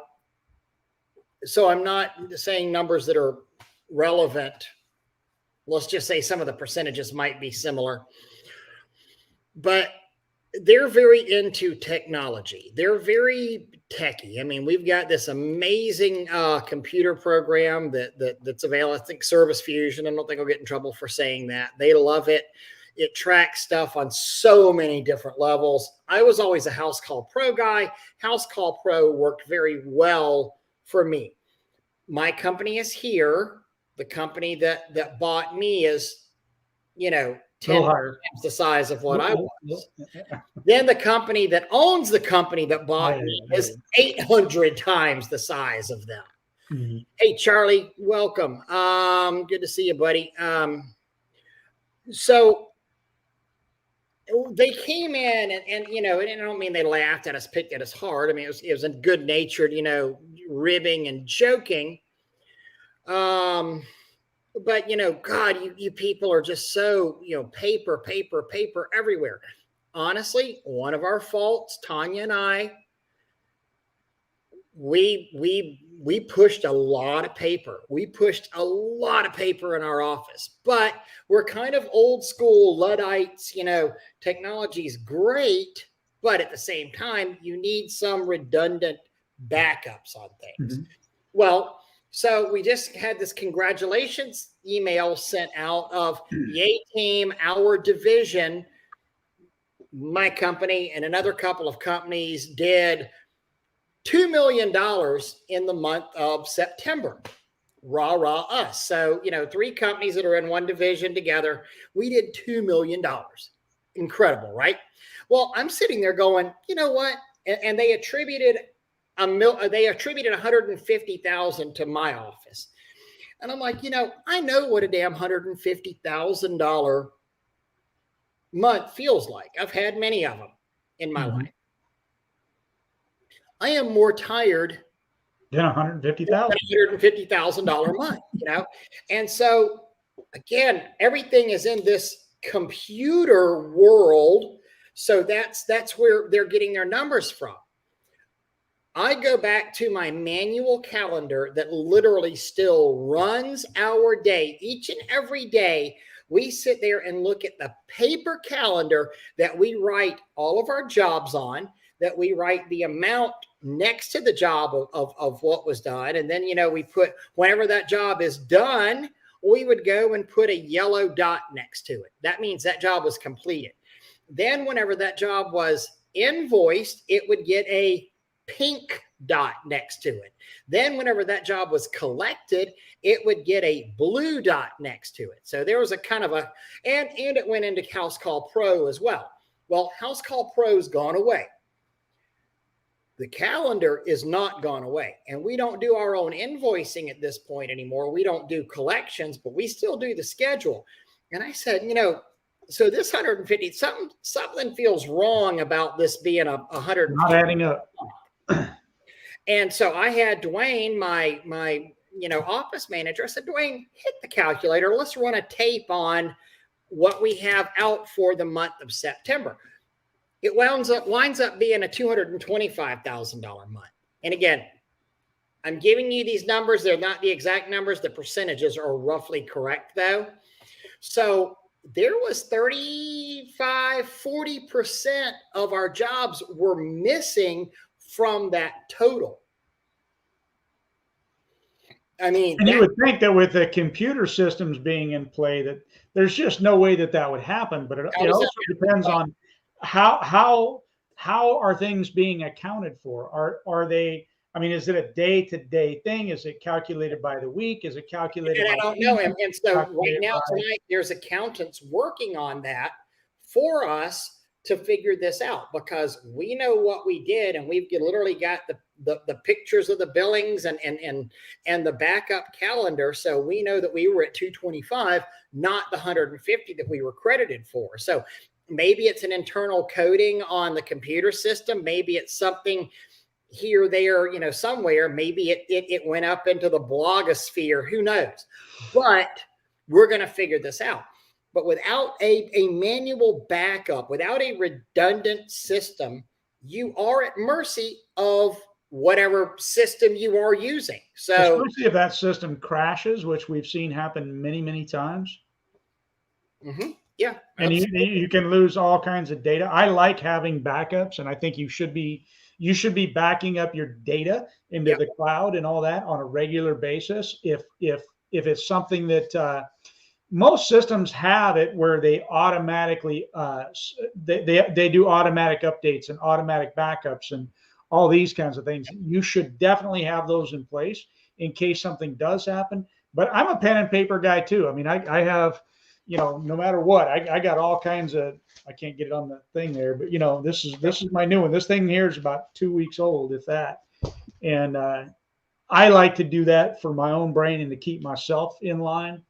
[SPEAKER 1] So I'm not saying numbers that are relevant. Let's just say some of the percentages might be similar, but they're very into technology. They're very techy. I mean, we've got this amazing computer program that's available. I think Service Fusion. I don't think I'll get in trouble for saying that. They love it. It tracks stuff on so many different levels. I was always a House Call Pro guy. House Call Pro worked very well for me. My company is here. The company that bought me is, 10 times the size of what I was. Then the company that owns the company that bought me is 800 times the size of them. Mm-hmm. Hey, Charlie, welcome. Good to see you, buddy. So they came in and I don't mean they laughed at us, picked at us hard. I mean, it was a good natured, ribbing and joking. But, God, you people are just so, paper everywhere. Honestly, one of our faults, Tanya and I, we pushed a lot of paper. We pushed a lot of paper in our office, but we're kind of old school Luddites. Technology is great, but at the same time, you need some redundant backups on things. Mm-hmm. Well, so we just had this congratulations email sent out of Yay Team, our division. My company and another couple of companies did $2 million in the month of September. Rah, rah, us. So, 3 companies that are in one division together, we did $2 million. Incredible, right? Well, I'm sitting there going, you know what? And they attributed $150,000 to my office. And I'm like, I know what a damn $150,000 month feels like. I've had many of them in my life. I am more tired
[SPEAKER 2] than
[SPEAKER 1] $150,000 a month, And so again, everything is in this computer world. So that's where they're getting their numbers from. I go back to my manual calendar that literally still runs our day. Each and every day, we sit there and look at the paper calendar that we write all of our jobs on, that we write the amount next to the job of what was done. And then, we put, whenever that job is done, we would go and put a yellow dot next to it. That means that job was completed. Then whenever that job was invoiced, it would get a pink dot next to it. Then whenever that job was collected, it would get a blue dot next to it. So there was a kind of a, and it went into House Call Pro as well. Well, House Call Pro's gone away. The calendar is not gone away. And we don't do our own invoicing at this point anymore. We don't do collections, but we still do the schedule. And I said, so this 150, something feels wrong about this being a 100.
[SPEAKER 2] Not adding up.
[SPEAKER 1] And so I had Dwayne, my office manager. I said, Dwayne, hit the calculator. Let's run a tape on what we have out for the month of September. It winds up being a $225,000 month. And again, I'm giving you these numbers. They're not the exact numbers. The percentages are roughly correct, though. So there was 35-40% of our jobs were missing from that total. I mean,
[SPEAKER 2] and you would think that with the computer systems being in play, that there's just no way that would happen. But it also depends on how are things being accounted for? Are they? I mean, is it a day-to-day thing? Is it calculated by the week? Is it calculated?
[SPEAKER 1] And I don't know. And so right now tonight, there's accountants working on that for us to figure this out, because we know what we did, and we've literally got the pictures of the billings and the backup calendar. So we know that we were at 225, not the 150 that we were credited for. So maybe it's an internal coding on the computer system. Maybe it's something here, there, somewhere. Maybe it went up into the blogosphere. Who knows? But we're going to figure this out. But without a manual backup, without a redundant system, you are at mercy of whatever system you are using. So
[SPEAKER 2] especially if that system crashes, which we've seen happen many, many times.
[SPEAKER 1] Mm-hmm. Yeah.
[SPEAKER 2] And you can lose all kinds of data. I like having backups, and I think you should be backing up your data into the cloud and all that on a regular basis. If it's something that most systems have it where they automatically they do automatic updates and automatic backups and all these kinds of things. You should definitely have those in place in case something does happen. But I'm a pen and paper guy too. I mean, I have, no matter what, I got all kinds of, I can't get it on the thing there, but this is my new one. This thing here is about 2 weeks old, if that. And I like to do that for my own brain and to keep myself in line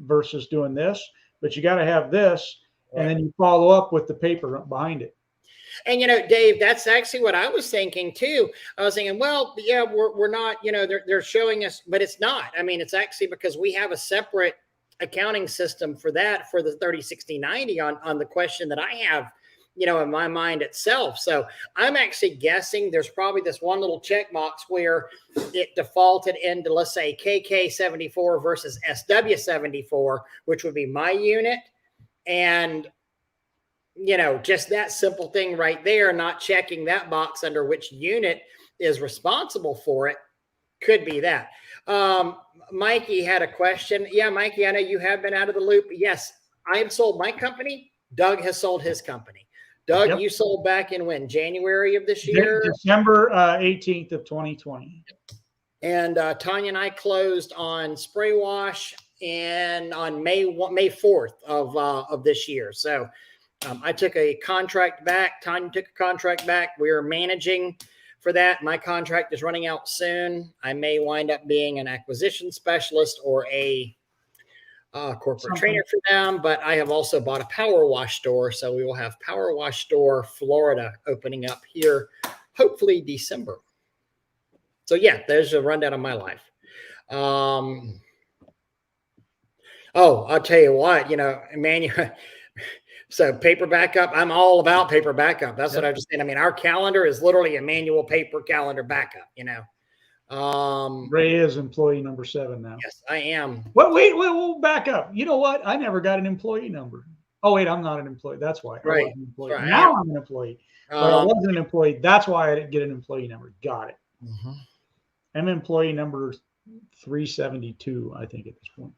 [SPEAKER 2] versus doing this. But you got to have this, and then you follow up with the paper behind it.
[SPEAKER 1] And Dave, that's actually what I was thinking too. I was thinking, well, yeah, we're not, they're showing us, but it's not. I mean, it's actually because we have a separate accounting system for that, for the 30, 60, 90 on the question that I have, in my mind itself. So I'm actually guessing there's probably this one little check box where it defaulted into, let's say, KK74 versus SW74, which would be my unit. And, just that simple thing right there, not checking that box under which unit is responsible for it, could be that. Mikey had a question. Yeah, Mikey, I know you have been out of the loop. Yes, I have sold my company. Doug has sold his company. Doug, You sold back in when? January of this year?
[SPEAKER 2] December 18th of 2020.
[SPEAKER 1] And Tanya and I closed on Spray Wash and on May 4th of this year. So I took a contract back. Tanya took a contract back. We are managing for that. My contract is running out soon. I may wind up being an acquisition specialist or a corporate trainer for them, but I have also bought a power wash store. So we will have Power Wash Store Florida opening up here, hopefully December. So yeah, there's a rundown of my life. Oh, I'll tell you what, Emmanuel. So paper backup, I'm all about paper backup. That's what I was saying. I mean, our calendar is literally a manual paper calendar backup,
[SPEAKER 2] Ray is employee number 7 now.
[SPEAKER 1] Yes, I am.
[SPEAKER 2] Wait, we'll back up. You know what? I never got an employee number. Oh, wait, I'm not an employee. That's why.
[SPEAKER 1] Right.
[SPEAKER 2] I wasn't an employee.
[SPEAKER 1] Right.
[SPEAKER 2] Now I'm an employee. But I wasn't an employee. That's why I didn't get an employee number. Got it.
[SPEAKER 1] Mm-hmm.
[SPEAKER 2] I'm employee number 372, I think, at this point.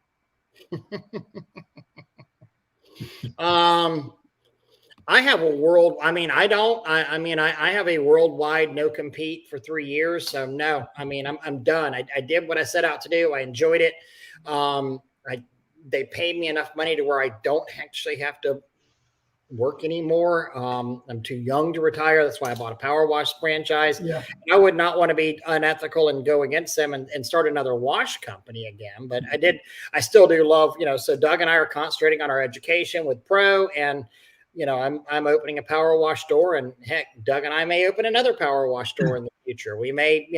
[SPEAKER 1] I have a world. I mean, I don't. I mean, I have a worldwide no compete for 3 years. So no. I mean, I'm done. I did what I set out to do. I enjoyed it. I They paid me enough money to where I don't actually have to work anymore. I'm too young to retire. That's why I bought a power wash franchise.
[SPEAKER 2] Yeah.
[SPEAKER 1] I would not want to be unethical and go against them and start another wash company again. But I still do love, so Doug and I are concentrating on our education with Pro, and I'm opening a power wash store, and heck, Doug and I may open another power wash store in the future. We may,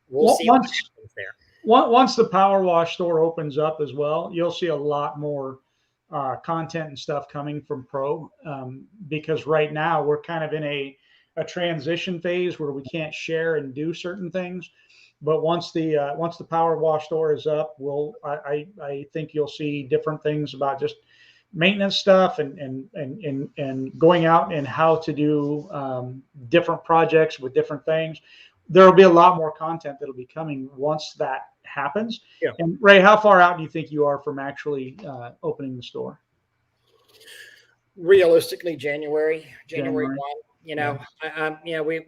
[SPEAKER 1] we'll see what happens there.
[SPEAKER 2] Once the power wash store opens up as well, you'll see a lot more content and stuff coming from Pro, because right now we're kind of in a transition phase where we can't share and do certain things. But once the power wash store is up, I think you'll see different things about just maintenance stuff and going out and how to do different projects with different things. There will be a lot more content that'll be coming once that happens.
[SPEAKER 1] Yeah.
[SPEAKER 2] And Ray, how far out do you think you are from actually opening the store?
[SPEAKER 1] Realistically, January 1.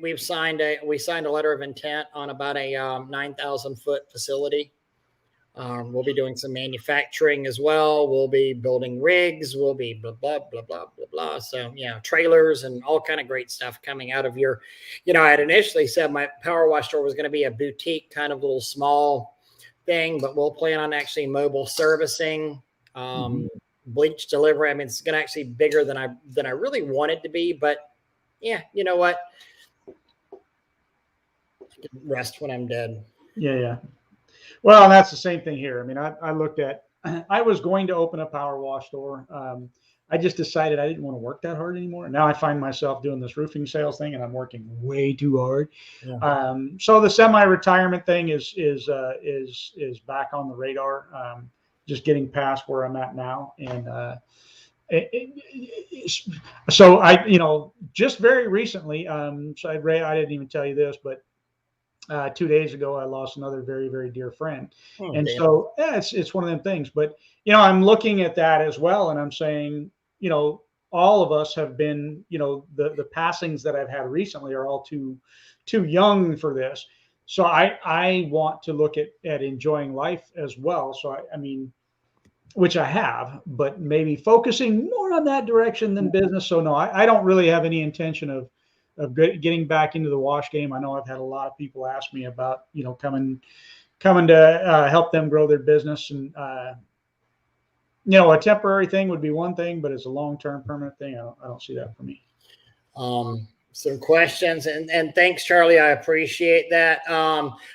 [SPEAKER 1] We signed a letter of intent on about a 9,000 foot facility. We'll be doing some manufacturing as well. We'll be building rigs. We'll be blah, blah, blah, blah, blah, blah. So, trailers and all kind of great stuff coming out of your, I had initially said my power wash store was going to be a boutique kind of little small thing, but we'll plan on actually mobile servicing, bleach delivery. I mean, it's going to actually be bigger than I really want it to be, but yeah, you know what? I can rest when I'm dead.
[SPEAKER 2] Yeah. Well, and that's the same thing here. I mean, I looked at, I was going to open a power wash store. I just decided I didn't want to work that hard anymore. Now I find myself doing this roofing sales thing, and I'm working way too hard. Yeah. So the semi-retirement thing is back on the radar. Just getting past where I'm at now, and so I, just very recently. So Ray, I didn't even tell you this, but 2 days ago, I lost another very, very dear friend. And damn. So it's one of them things, but I'm looking at that as well. And I'm saying, all of us have been, the passings that I've had recently are all too young for this. So I want to look at enjoying life as well. So I mean, which I have, but maybe focusing more on that direction than business. So no, I don't really have any intention of getting back into the wash game. I know I've had a lot of people ask me about, coming to help them grow their business. And, a temporary thing would be one thing, but as a long-term permanent thing, I don't see that for me.
[SPEAKER 1] Some questions, and thanks, Charlie. I appreciate that.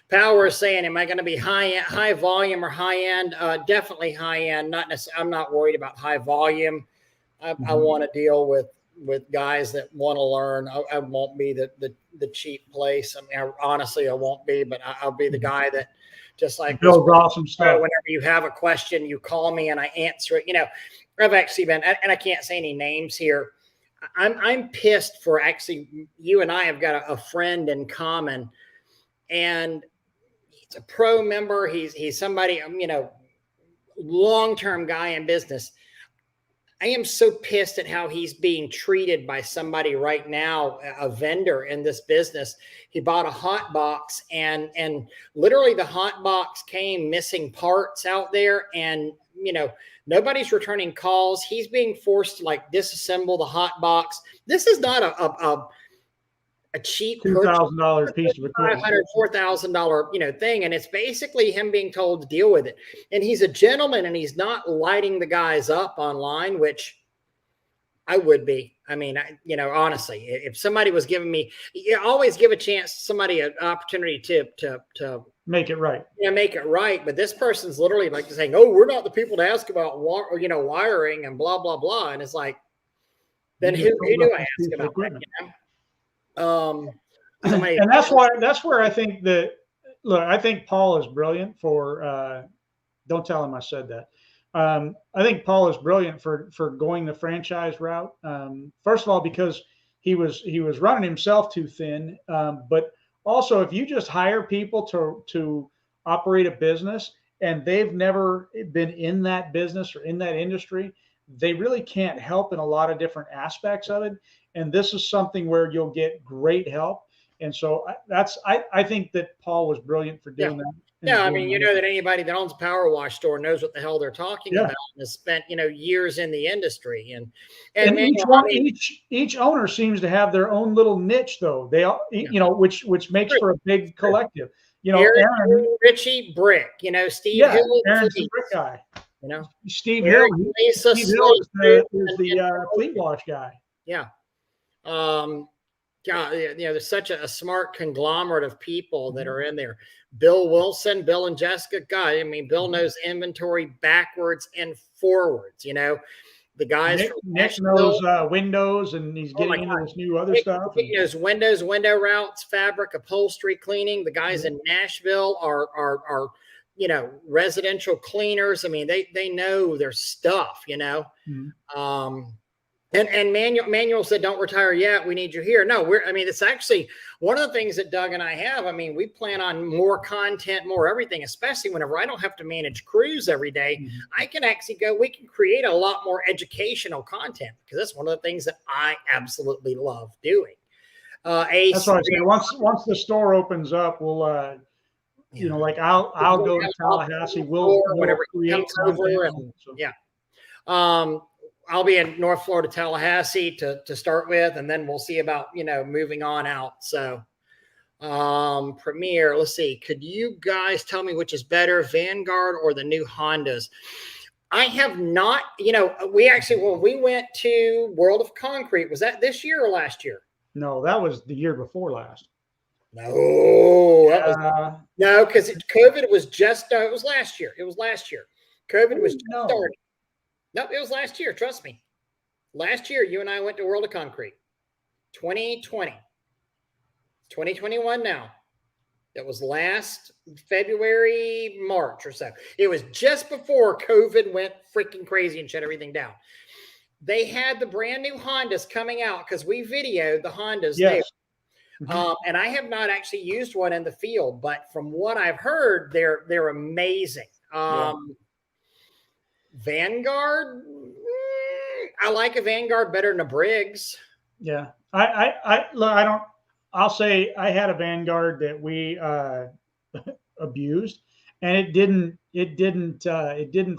[SPEAKER 1] Power is saying, am I going to be high volume or high end? Definitely high end. Not necessarily. I'm not worried about high volume. I want to deal with guys that want to learn. I won't be the cheap place. I mean, honestly, I won't be, but I'll be the guy that just like
[SPEAKER 2] builds awesome stuff.
[SPEAKER 1] Whenever you have a question, you call me and I answer it. I've actually been, and I can't say any names here. I'm pissed for actually, you and I have got a friend in common, and he's a Pro member. He's somebody, long-term guy in business. I am so pissed at how he's being treated by somebody right now, a vendor in this business. He bought a hot box, and literally the hot box came missing parts out there, and nobody's returning calls. He's being forced to disassemble the hot box. This is not a cheap
[SPEAKER 2] $2,000 piece of equipment,
[SPEAKER 1] $4,000 thing, and it's basically him being told to deal with it. And he's a gentleman, and he's not lighting the guys up online, which I would be. I mean, honestly, if somebody was giving me, always give a chance to somebody an opportunity to
[SPEAKER 2] make it right.
[SPEAKER 1] Make it right. But this person's literally saying, "Oh, we're not the people to ask about wiring and blah blah blah," and it's like, then who do I ask about that?
[SPEAKER 2] And that's where I think I think Paul is brilliant for, don't tell him I said that. I think Paul is brilliant for going the franchise route. First of all, because he was running himself too thin. But also, if you just hire people to operate a business and they've never been in that business or in that industry, they really can't help in a lot of different aspects of it. And this is something where you'll get great help. And so I think that Paul was brilliant for
[SPEAKER 1] Yeah.
[SPEAKER 2] doing that.
[SPEAKER 1] Yeah, I mean, you know that anybody that owns a power wash store knows what the hell they're talking
[SPEAKER 2] Yeah.
[SPEAKER 1] about and has spent, years in the industry. And
[SPEAKER 2] And
[SPEAKER 1] man,
[SPEAKER 2] each owner seems to have their own little niche, though. They all,
[SPEAKER 1] yeah.
[SPEAKER 2] which makes for a big collective.
[SPEAKER 1] Eric,
[SPEAKER 2] Aaron,
[SPEAKER 1] Richie, Brick. Steve
[SPEAKER 2] yeah,
[SPEAKER 1] Hill,
[SPEAKER 2] Aaron's the
[SPEAKER 1] Fleet.
[SPEAKER 2] brick guy. Steve Hill,
[SPEAKER 1] Eric, Lisa,
[SPEAKER 2] Steve Hill
[SPEAKER 1] Slade,
[SPEAKER 2] is the fleet wash guy.
[SPEAKER 1] Yeah. God, there's such a smart conglomerate of people that are in there. Bill Wilson, Bill and Jessica. God, I mean, Bill knows inventory backwards and forwards. The guys from
[SPEAKER 2] Nick knows windows, and he's getting into this new other stuff.
[SPEAKER 1] Nick knows windows, window routes, fabric, upholstery cleaning. The guys in Nashville are residential cleaners. I mean, they know their stuff. And Manuel said, "Don't retire yet. We need you here." No, it's actually one of the things that Doug and I have. I mean, we plan on more content, more everything, especially whenever I don't have to manage crews every day. I can actually we can create a lot more educational content because that's one of the things that I absolutely love doing.
[SPEAKER 2] That's what I say. Once the store opens up, we'll, like I'll go to Tallahassee. We'll create content.
[SPEAKER 1] I'll be in North Florida, Tallahassee to start with, and then we'll see about, moving on out. So Premier, let's see. Could you guys tell me which is better, Vanguard or the new Hondas? I have not, when we went to World of Concrete, was that this year or last year?
[SPEAKER 2] No, that was the year before last.
[SPEAKER 1] No, because COVID was it was last year. It was last year. COVID was just starting. No, it was last year. Trust me. Last year, you and I went to World of Concrete. 2020. 2021 now. It was last February, March or so. It was just before COVID went freaking crazy and shut everything down. They had the brand new Hondas coming out because we videoed the Hondas there. And I have not actually used one in the field, but from what I've heard, they're amazing. Vanguard, I like a Vanguard better than a Briggs.
[SPEAKER 2] Yeah, I'll say I had a Vanguard that we abused, and it didn't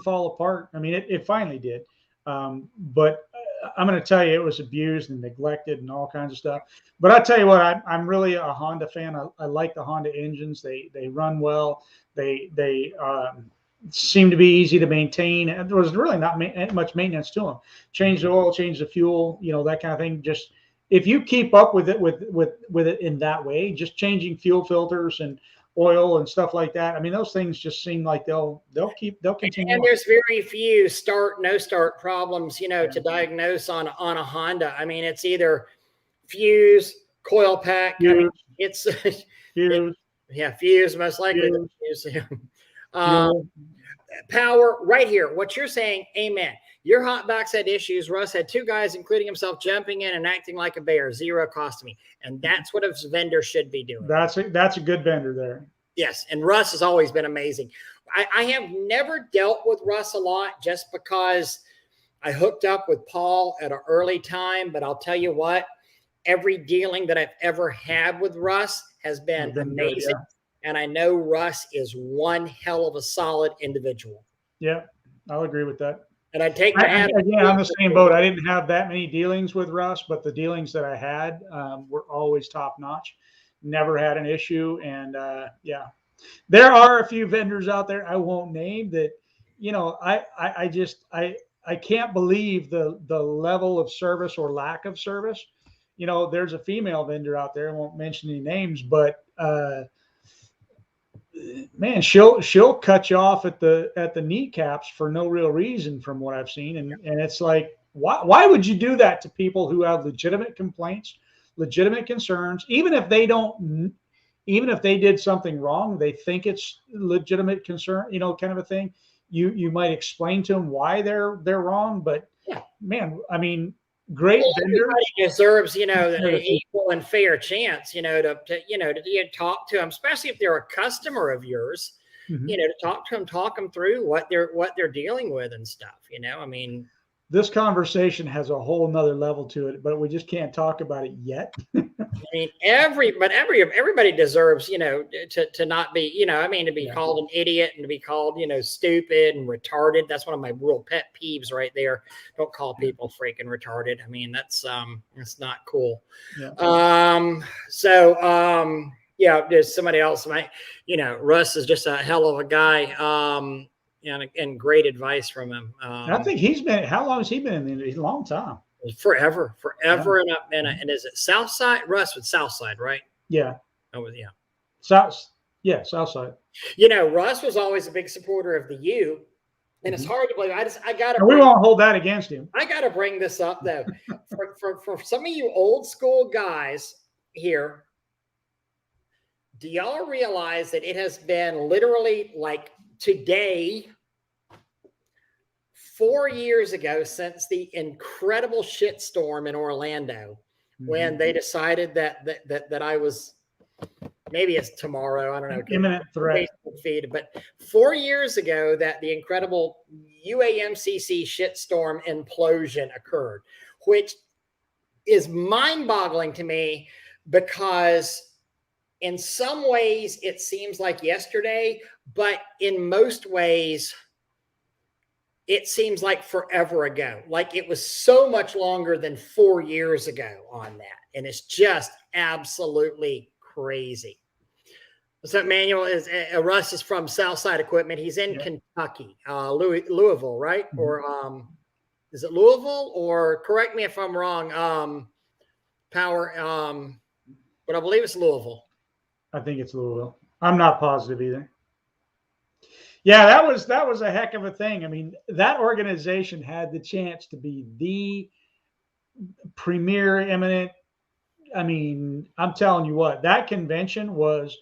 [SPEAKER 2] fall apart. I mean, it finally did, but I'm going to tell you, it was abused and neglected and all kinds of stuff. But I tell you what, I'm really a Honda fan. I like the Honda engines. They run well. They seem to be easy to maintain. And there was really not much maintenance to them. Change the oil, change the fuel, that kind of thing. Just if you keep up with it with it in that way, just changing fuel filters and oil and stuff like that. I mean, those things just seem like they'll continue.
[SPEAKER 1] And there's very few no start problems, to diagnose on a Honda. I mean, it's either fuse, coil pack.
[SPEAKER 2] Fuse.
[SPEAKER 1] I mean, it's
[SPEAKER 2] fuse.
[SPEAKER 1] Fuse most likely. Fuse. Power right here. What you're saying, amen. Your hot box had issues. Russ had two guys, including himself, jumping in and acting like a bear. Zero cost to me. And that's what a vendor should be doing.
[SPEAKER 2] That's a good vendor there.
[SPEAKER 1] Yes. And Russ has always been amazing. I have never dealt with Russ a lot just because I hooked up with Paul at an early time. But I'll tell you what, every dealing that I've ever had with Russ has been amazing. Good, yeah. And I know Russ is one hell of a solid individual.
[SPEAKER 2] Yeah, I'll agree with that.
[SPEAKER 1] And I take my hat.
[SPEAKER 2] Again, on the same boat. I didn't have that many dealings with Russ, but the dealings that I had were always top notch. Never had an issue. And there are a few vendors out there I won't name that, I can't believe the level of service or lack of service. There's a female vendor out there. I won't mention any names, but man, she'll cut you off at the kneecaps for no real reason, from what I've seen, and it's like, why would you do that to people who have legitimate complaints, legitimate concerns, even if they did something wrong, they think it's legitimate concern, kind of a thing. You might explain to them why they're wrong, but man, I mean, great vendor
[SPEAKER 1] deserves, an equal and fair chance, to talk to them, especially if they're a customer of yours, to talk to them, talk them through what they're dealing with and stuff, I mean.
[SPEAKER 2] this conversation has a whole nother level to it, but we just can't talk about it yet.
[SPEAKER 1] I mean, everybody deserves, to not be, to be called an idiot and to be called, stupid and retarded. That's one of my real pet peeves right there. Don't call people freaking retarded. I mean, that's not cool.
[SPEAKER 2] Yeah.
[SPEAKER 1] There's somebody else. Russ is just a hell of a guy. And great advice from him.
[SPEAKER 2] I think he's been. How long has he been in it? A long time.
[SPEAKER 1] Forever. Yeah. And is it Southside? Russ with Southside, right?
[SPEAKER 2] Yeah.
[SPEAKER 1] Oh, yeah.
[SPEAKER 2] Southside.
[SPEAKER 1] Russ was always a big supporter of the U, and it's hard to believe. I gotta.
[SPEAKER 2] We won't hold that against him.
[SPEAKER 1] I gotta bring this up though, for some of you old school guys here. Do y'all realize that it has been literally like today, 4 years ago, since the incredible shitstorm in Orlando, when they decided that I was, maybe it's tomorrow, I don't know,
[SPEAKER 2] imminent threat
[SPEAKER 1] feed, but 4 years ago that the incredible UAMCC shitstorm implosion occurred, which is mind-boggling to me because in some ways it seems like yesterday, but in most ways it seems like forever ago. Like it was so much longer than 4 years ago on that. And it's just absolutely crazy. So Manuel Russ is from Southside Equipment. He's in Kentucky, Louisville, right? Or is it Louisville? Or correct me if I'm wrong. Power, but I believe it's Louisville.
[SPEAKER 2] I think it's Louisville. I'm not positive either. Yeah, that was a heck of a thing. I mean, that organization had the chance to be the premier eminent. I mean, I'm telling you what, that convention was.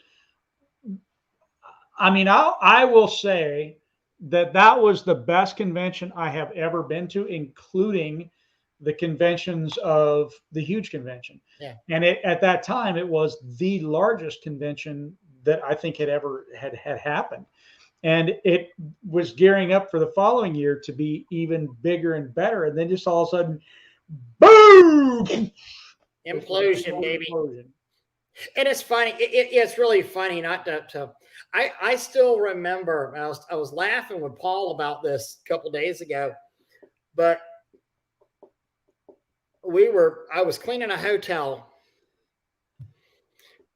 [SPEAKER 2] I mean, I will say that was the best convention I have ever been to, including the conventions of the huge convention.
[SPEAKER 1] Yeah.
[SPEAKER 2] And at that time, it was the largest convention that I think had ever had happened. And it was gearing up for the following year to be even bigger and better. And then just all of a sudden, boom!
[SPEAKER 1] Implosion, baby. And it's funny. It's really funny not to I still remember, I was laughing with Paul about this a couple of days ago, but I was cleaning a hotel.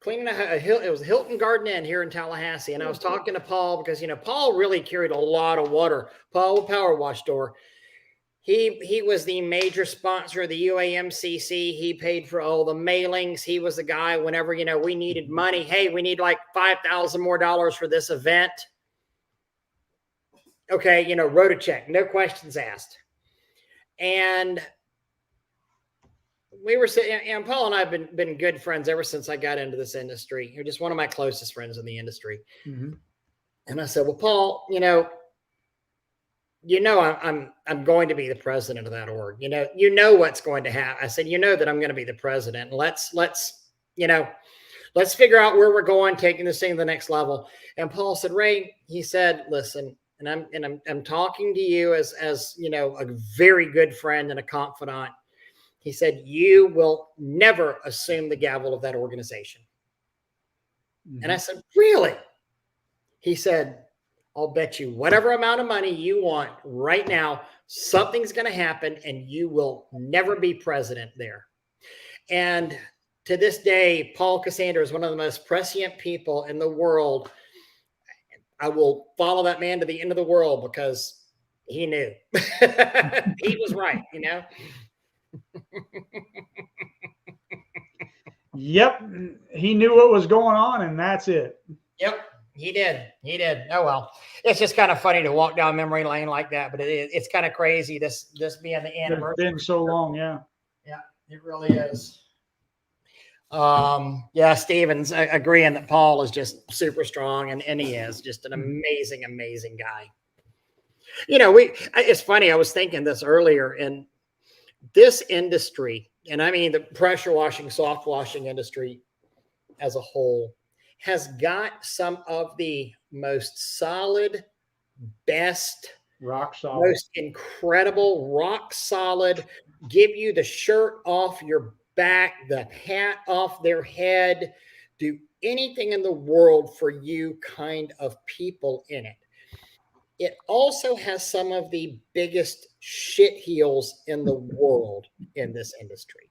[SPEAKER 1] It was Hilton Garden Inn here in Tallahassee. And I was talking to Paul because, Paul really carried a lot of water. Paul with Power Wash Store. He was the major sponsor of the UAMCC. He paid for all the mailings. He was the guy whenever, we needed money. Hey, we need like $5,000 more for this event. Okay, wrote a check, no questions asked. And we were sitting, and Paul and I have been good friends ever since I got into this industry. You're just one of my closest friends in the industry. And I said, well, Paul, I'm going to be the president of that org. What's going to happen. I said, that I'm going to be the president. Let's figure out where we're going, taking this thing to the next level. And Paul said, Ray, he said, listen, and I'm talking to you as a very good friend and a confidant. He said, you will never assume the gavel of that organization. And I said, really? He said, I'll bet you whatever amount of money you want right now, something's going to happen and you will never be president there. And to this day, Paul Cassander is one of the most prescient people in the world. I will follow that man to the end of the world because he knew. He was right,
[SPEAKER 2] Yep. He knew what was going on, and that's it.
[SPEAKER 1] Yep. He did. Oh, well, it's just kind of funny to walk down memory lane like that, but it's kind of crazy. This being the anniversary.
[SPEAKER 2] It's been so long. Yeah.
[SPEAKER 1] Yeah, it really is. Steven's agreeing that Paul is just super strong, and he is just an amazing, amazing guy. It's funny. I was thinking this earlier in this industry, and I mean the pressure washing, soft washing industry as a whole, has got some of the most solid, best
[SPEAKER 2] Rock solid.
[SPEAKER 1] Most incredible, rock solid, give you the shirt off your back, the hat off their head, do anything in the world for you kind of people in it. It also has some of the biggest shit heels in the world in this industry.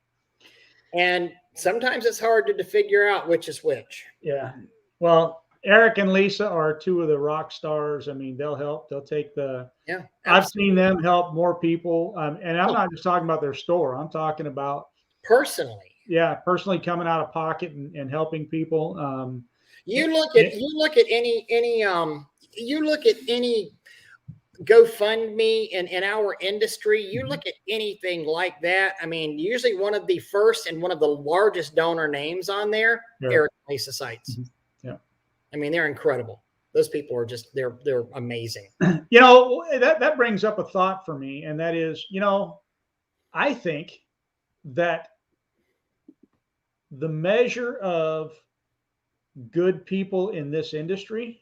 [SPEAKER 1] And sometimes it's hard to figure out which is which.
[SPEAKER 2] Yeah. Well, Eric and Lisa are two of the rock stars. I mean, they'll help. They'll take the.
[SPEAKER 1] Yeah,
[SPEAKER 2] I've seen
[SPEAKER 1] absolutely.
[SPEAKER 2] them help more people, and I'm
[SPEAKER 1] Oh,
[SPEAKER 2] not just talking about their store. I'm talking about,
[SPEAKER 1] personally,
[SPEAKER 2] yeah, personally coming out of pocket and helping people.
[SPEAKER 1] you
[SPEAKER 2] It,
[SPEAKER 1] look at
[SPEAKER 2] it,
[SPEAKER 1] you look at any you look at any GoFundMe in our industry, you
[SPEAKER 2] Mhm.
[SPEAKER 1] look at anything like that. I mean, usually one of the first and one of the largest donor names on there,
[SPEAKER 2] Yeah.
[SPEAKER 1] Eric and Lisa sites.
[SPEAKER 2] Mhm. Yeah.
[SPEAKER 1] I mean, they're incredible. Those people are just they're amazing.
[SPEAKER 2] You know, that brings up a thought for me, and that is, I think that the measure of good people in this industry,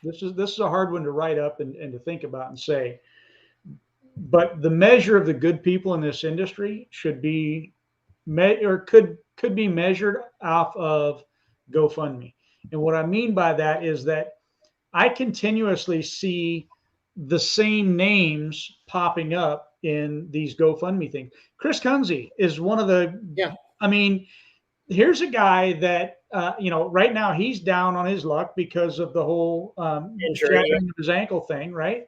[SPEAKER 2] this is a hard one to write up and to think about and say, but the measure of the good people in this industry should be or could be measured off of GoFundMe. And what I mean by that is that I continuously see the same names popping up in these GoFundMe things. Chris Kunze is one of the.
[SPEAKER 1] Yeah,
[SPEAKER 2] I mean, here's a guy that right now he's down on his luck because of the whole
[SPEAKER 1] injury.
[SPEAKER 2] shattering of his ankle thing, right?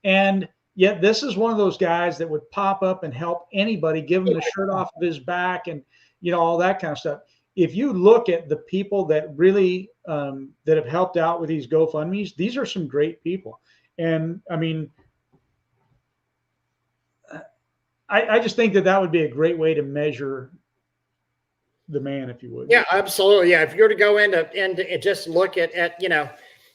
[SPEAKER 2] And yet this is one of those guys that would pop up and help anybody, give him the shirt off of his back, and all that kind of stuff. If you look at the people that really that have helped out with these GoFundMe's, these are some great people. And I mean, I just think that would be a great way to measure the man, if you would.
[SPEAKER 1] Yeah, absolutely. Yeah, if you were to go into and just look at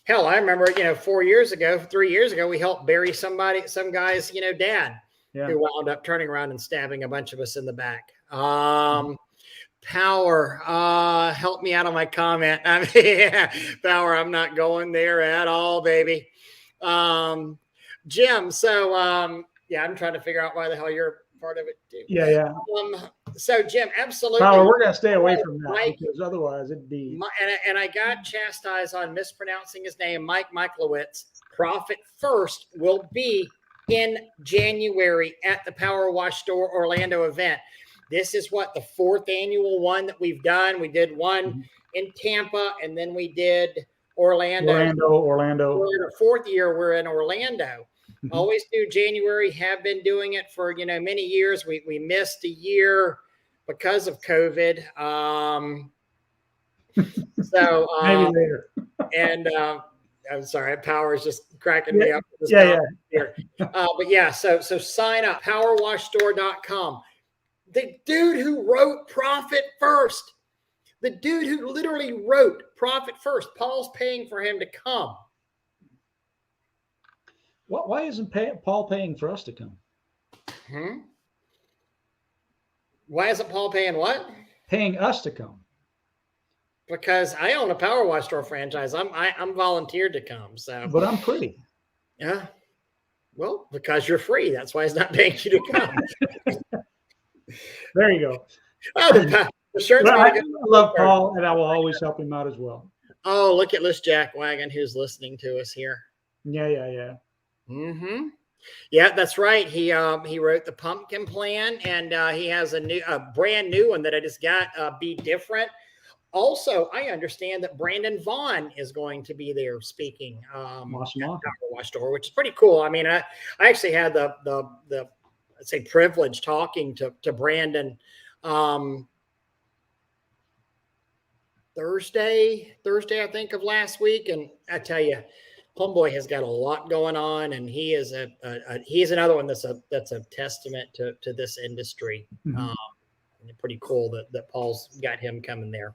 [SPEAKER 1] hell, I remember 4 years ago, 3 years ago, we helped bury some guy's dad,
[SPEAKER 2] Yeah.
[SPEAKER 1] who wound up turning around and stabbing a bunch of us in the back. Power, help me out on my comment. I mean, yeah, Power, I'm not going there at all, baby. Jim, so yeah, I'm trying to figure out why the hell you're part of it too.
[SPEAKER 2] Yeah.
[SPEAKER 1] So Jim, absolutely.
[SPEAKER 2] Power, we're going to stay away from that
[SPEAKER 1] Mike,
[SPEAKER 2] because otherwise it'd be.
[SPEAKER 1] And I got chastised on mispronouncing his name, Mike Michaelowitz. Profit First will be in January at the Power Wash Store Orlando event. This is what, the fourth annual one that we've done. We did one in Tampa, and then we did Orlando.
[SPEAKER 2] Orlando.
[SPEAKER 1] We're in our fourth year. We're in Orlando. Always do January. Have been doing it for many years. We missed a year because of COVID. So
[SPEAKER 2] maybe later.
[SPEAKER 1] And I'm sorry, Power is just cracking me up.
[SPEAKER 2] Yeah.
[SPEAKER 1] But yeah, so sign up, powerwashstore.com. The dude who wrote Profit First, the dude who literally wrote Profit First, Paul's paying for him to come.
[SPEAKER 2] Why isn't Paul paying for us to come?
[SPEAKER 1] Why isn't Paul paying what?
[SPEAKER 2] Paying us to come.
[SPEAKER 1] Because I own a Power Wash Store franchise. I'm volunteered to come. So,
[SPEAKER 2] but I'm pretty.
[SPEAKER 1] Yeah. Well, because you're free. That's why he's not paying you to come.
[SPEAKER 2] There you go.
[SPEAKER 1] Oh, the shirt's
[SPEAKER 2] I love Paul, and I will always help him out as well.
[SPEAKER 1] Oh, look at this Jack Wagon who's listening to us here.
[SPEAKER 2] Yeah.
[SPEAKER 1] Yeah, that's right. He wrote the pumpkin plan, and he has a brand new one that I just got. Be Different. Also, I understand that Brandon Vaughn is going to be there speaking
[SPEAKER 2] awesome.
[SPEAKER 1] at Power Wash Store, which is pretty cool. I mean, I actually had the let's say privilege talking to Brandon Thursday, I think, of last week, and I tell you, homeboy has got a lot going on, and he is he's another one that's a testament to this industry. Pretty cool that Paul's got him coming there.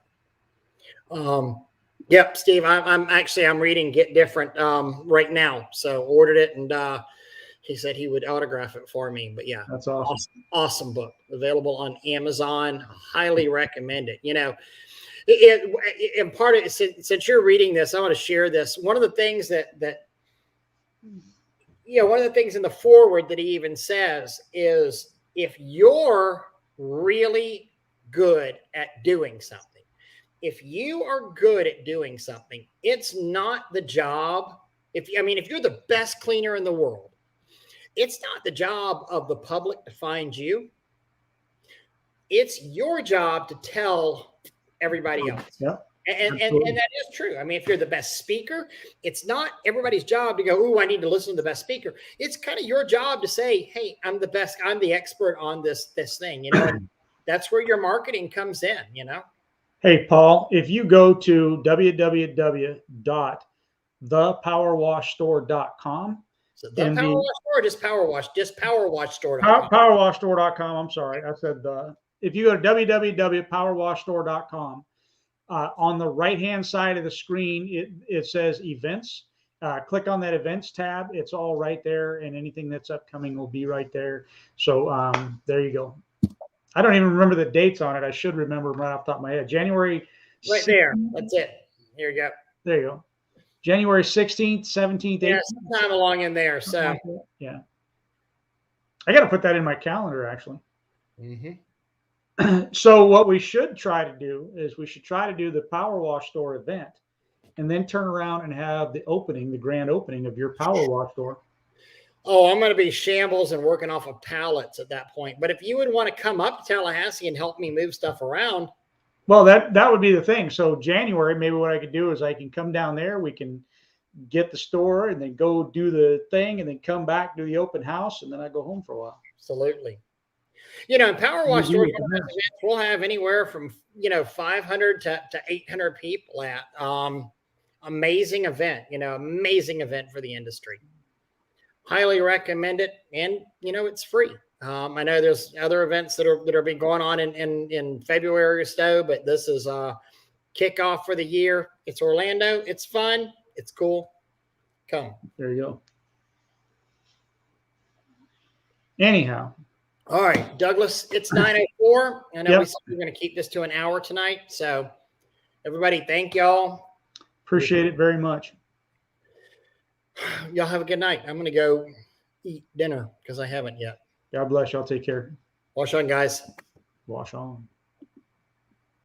[SPEAKER 1] Yep, Steve, I'm reading Get Different right now, so ordered it, and he said he would autograph it for me. But yeah,
[SPEAKER 2] that's
[SPEAKER 1] awesome book, available on Amazon. Highly recommend it. And part of it, since you're reading this, I want to share this. One of the things that one of the things in the forward that he even says is if you're really good at doing something, if you are good at doing something, it's not the job. If you're the best cleaner in the world, it's not the job of the public to find you. It's your job to tell everybody else.
[SPEAKER 2] Yeah.
[SPEAKER 1] And that is true. I mean, if you're the best speaker, it's not everybody's job to go, "Ooh, I need to listen to the best speaker." It's kind of your job to say, "Hey, I'm the best. I'm the expert on this thing." And that's where your marketing comes in.
[SPEAKER 2] Hey, Paul, if you go to www.thepowerwashstore.com,
[SPEAKER 1] So the Power Wash Store, just powerwashstore.com.
[SPEAKER 2] Powerwashstore.com. I'm sorry, I said the. If you go to www.powerwashstore.com, on the right-hand side of the screen, it says events. Click on that events tab. It's all right there, and anything that's upcoming will be right there. So there you go. I don't even remember the dates on it. I should remember them right off the top of my head. January.
[SPEAKER 1] Right there. That's it. Here you go.
[SPEAKER 2] There you go. January 16th, 17th, 18th.
[SPEAKER 1] Yeah, sometime along in there. So
[SPEAKER 2] yeah. I got to put that in my calendar, actually. So what we should try to do is we should try to do the Power Wash Store event and then turn around and have the grand opening of your Power Wash Store.
[SPEAKER 1] Oh, I'm going to be shambles and working off of pallets at that point. But if you would want to come up to Tallahassee and help me move stuff around.
[SPEAKER 2] Well, that would be the thing. So January, maybe what I could do is I can come down there. We can get the store and then go do the thing and then come back, do the open house, and then I go home for a while.
[SPEAKER 1] Absolutely. In Power Wash stores, we'll have anywhere from 500 to 800 people at. Amazing event, amazing event for the industry. Highly recommend it, and it's free. I know there's other events that are been going on in February or so, but this is kickoff for the year. It's Orlando. It's fun. It's cool. Come.
[SPEAKER 2] There you go. Anyhow.
[SPEAKER 1] All right, Douglas, it's 9:04. I know we said we're going to keep this to an hour tonight. So everybody, thank y'all.
[SPEAKER 2] Appreciate it very much.
[SPEAKER 1] Y'all have a good night. I'm going to go eat dinner because I haven't yet.
[SPEAKER 2] God bless y'all. Take care.
[SPEAKER 1] Wash on, guys.
[SPEAKER 2] Wash on.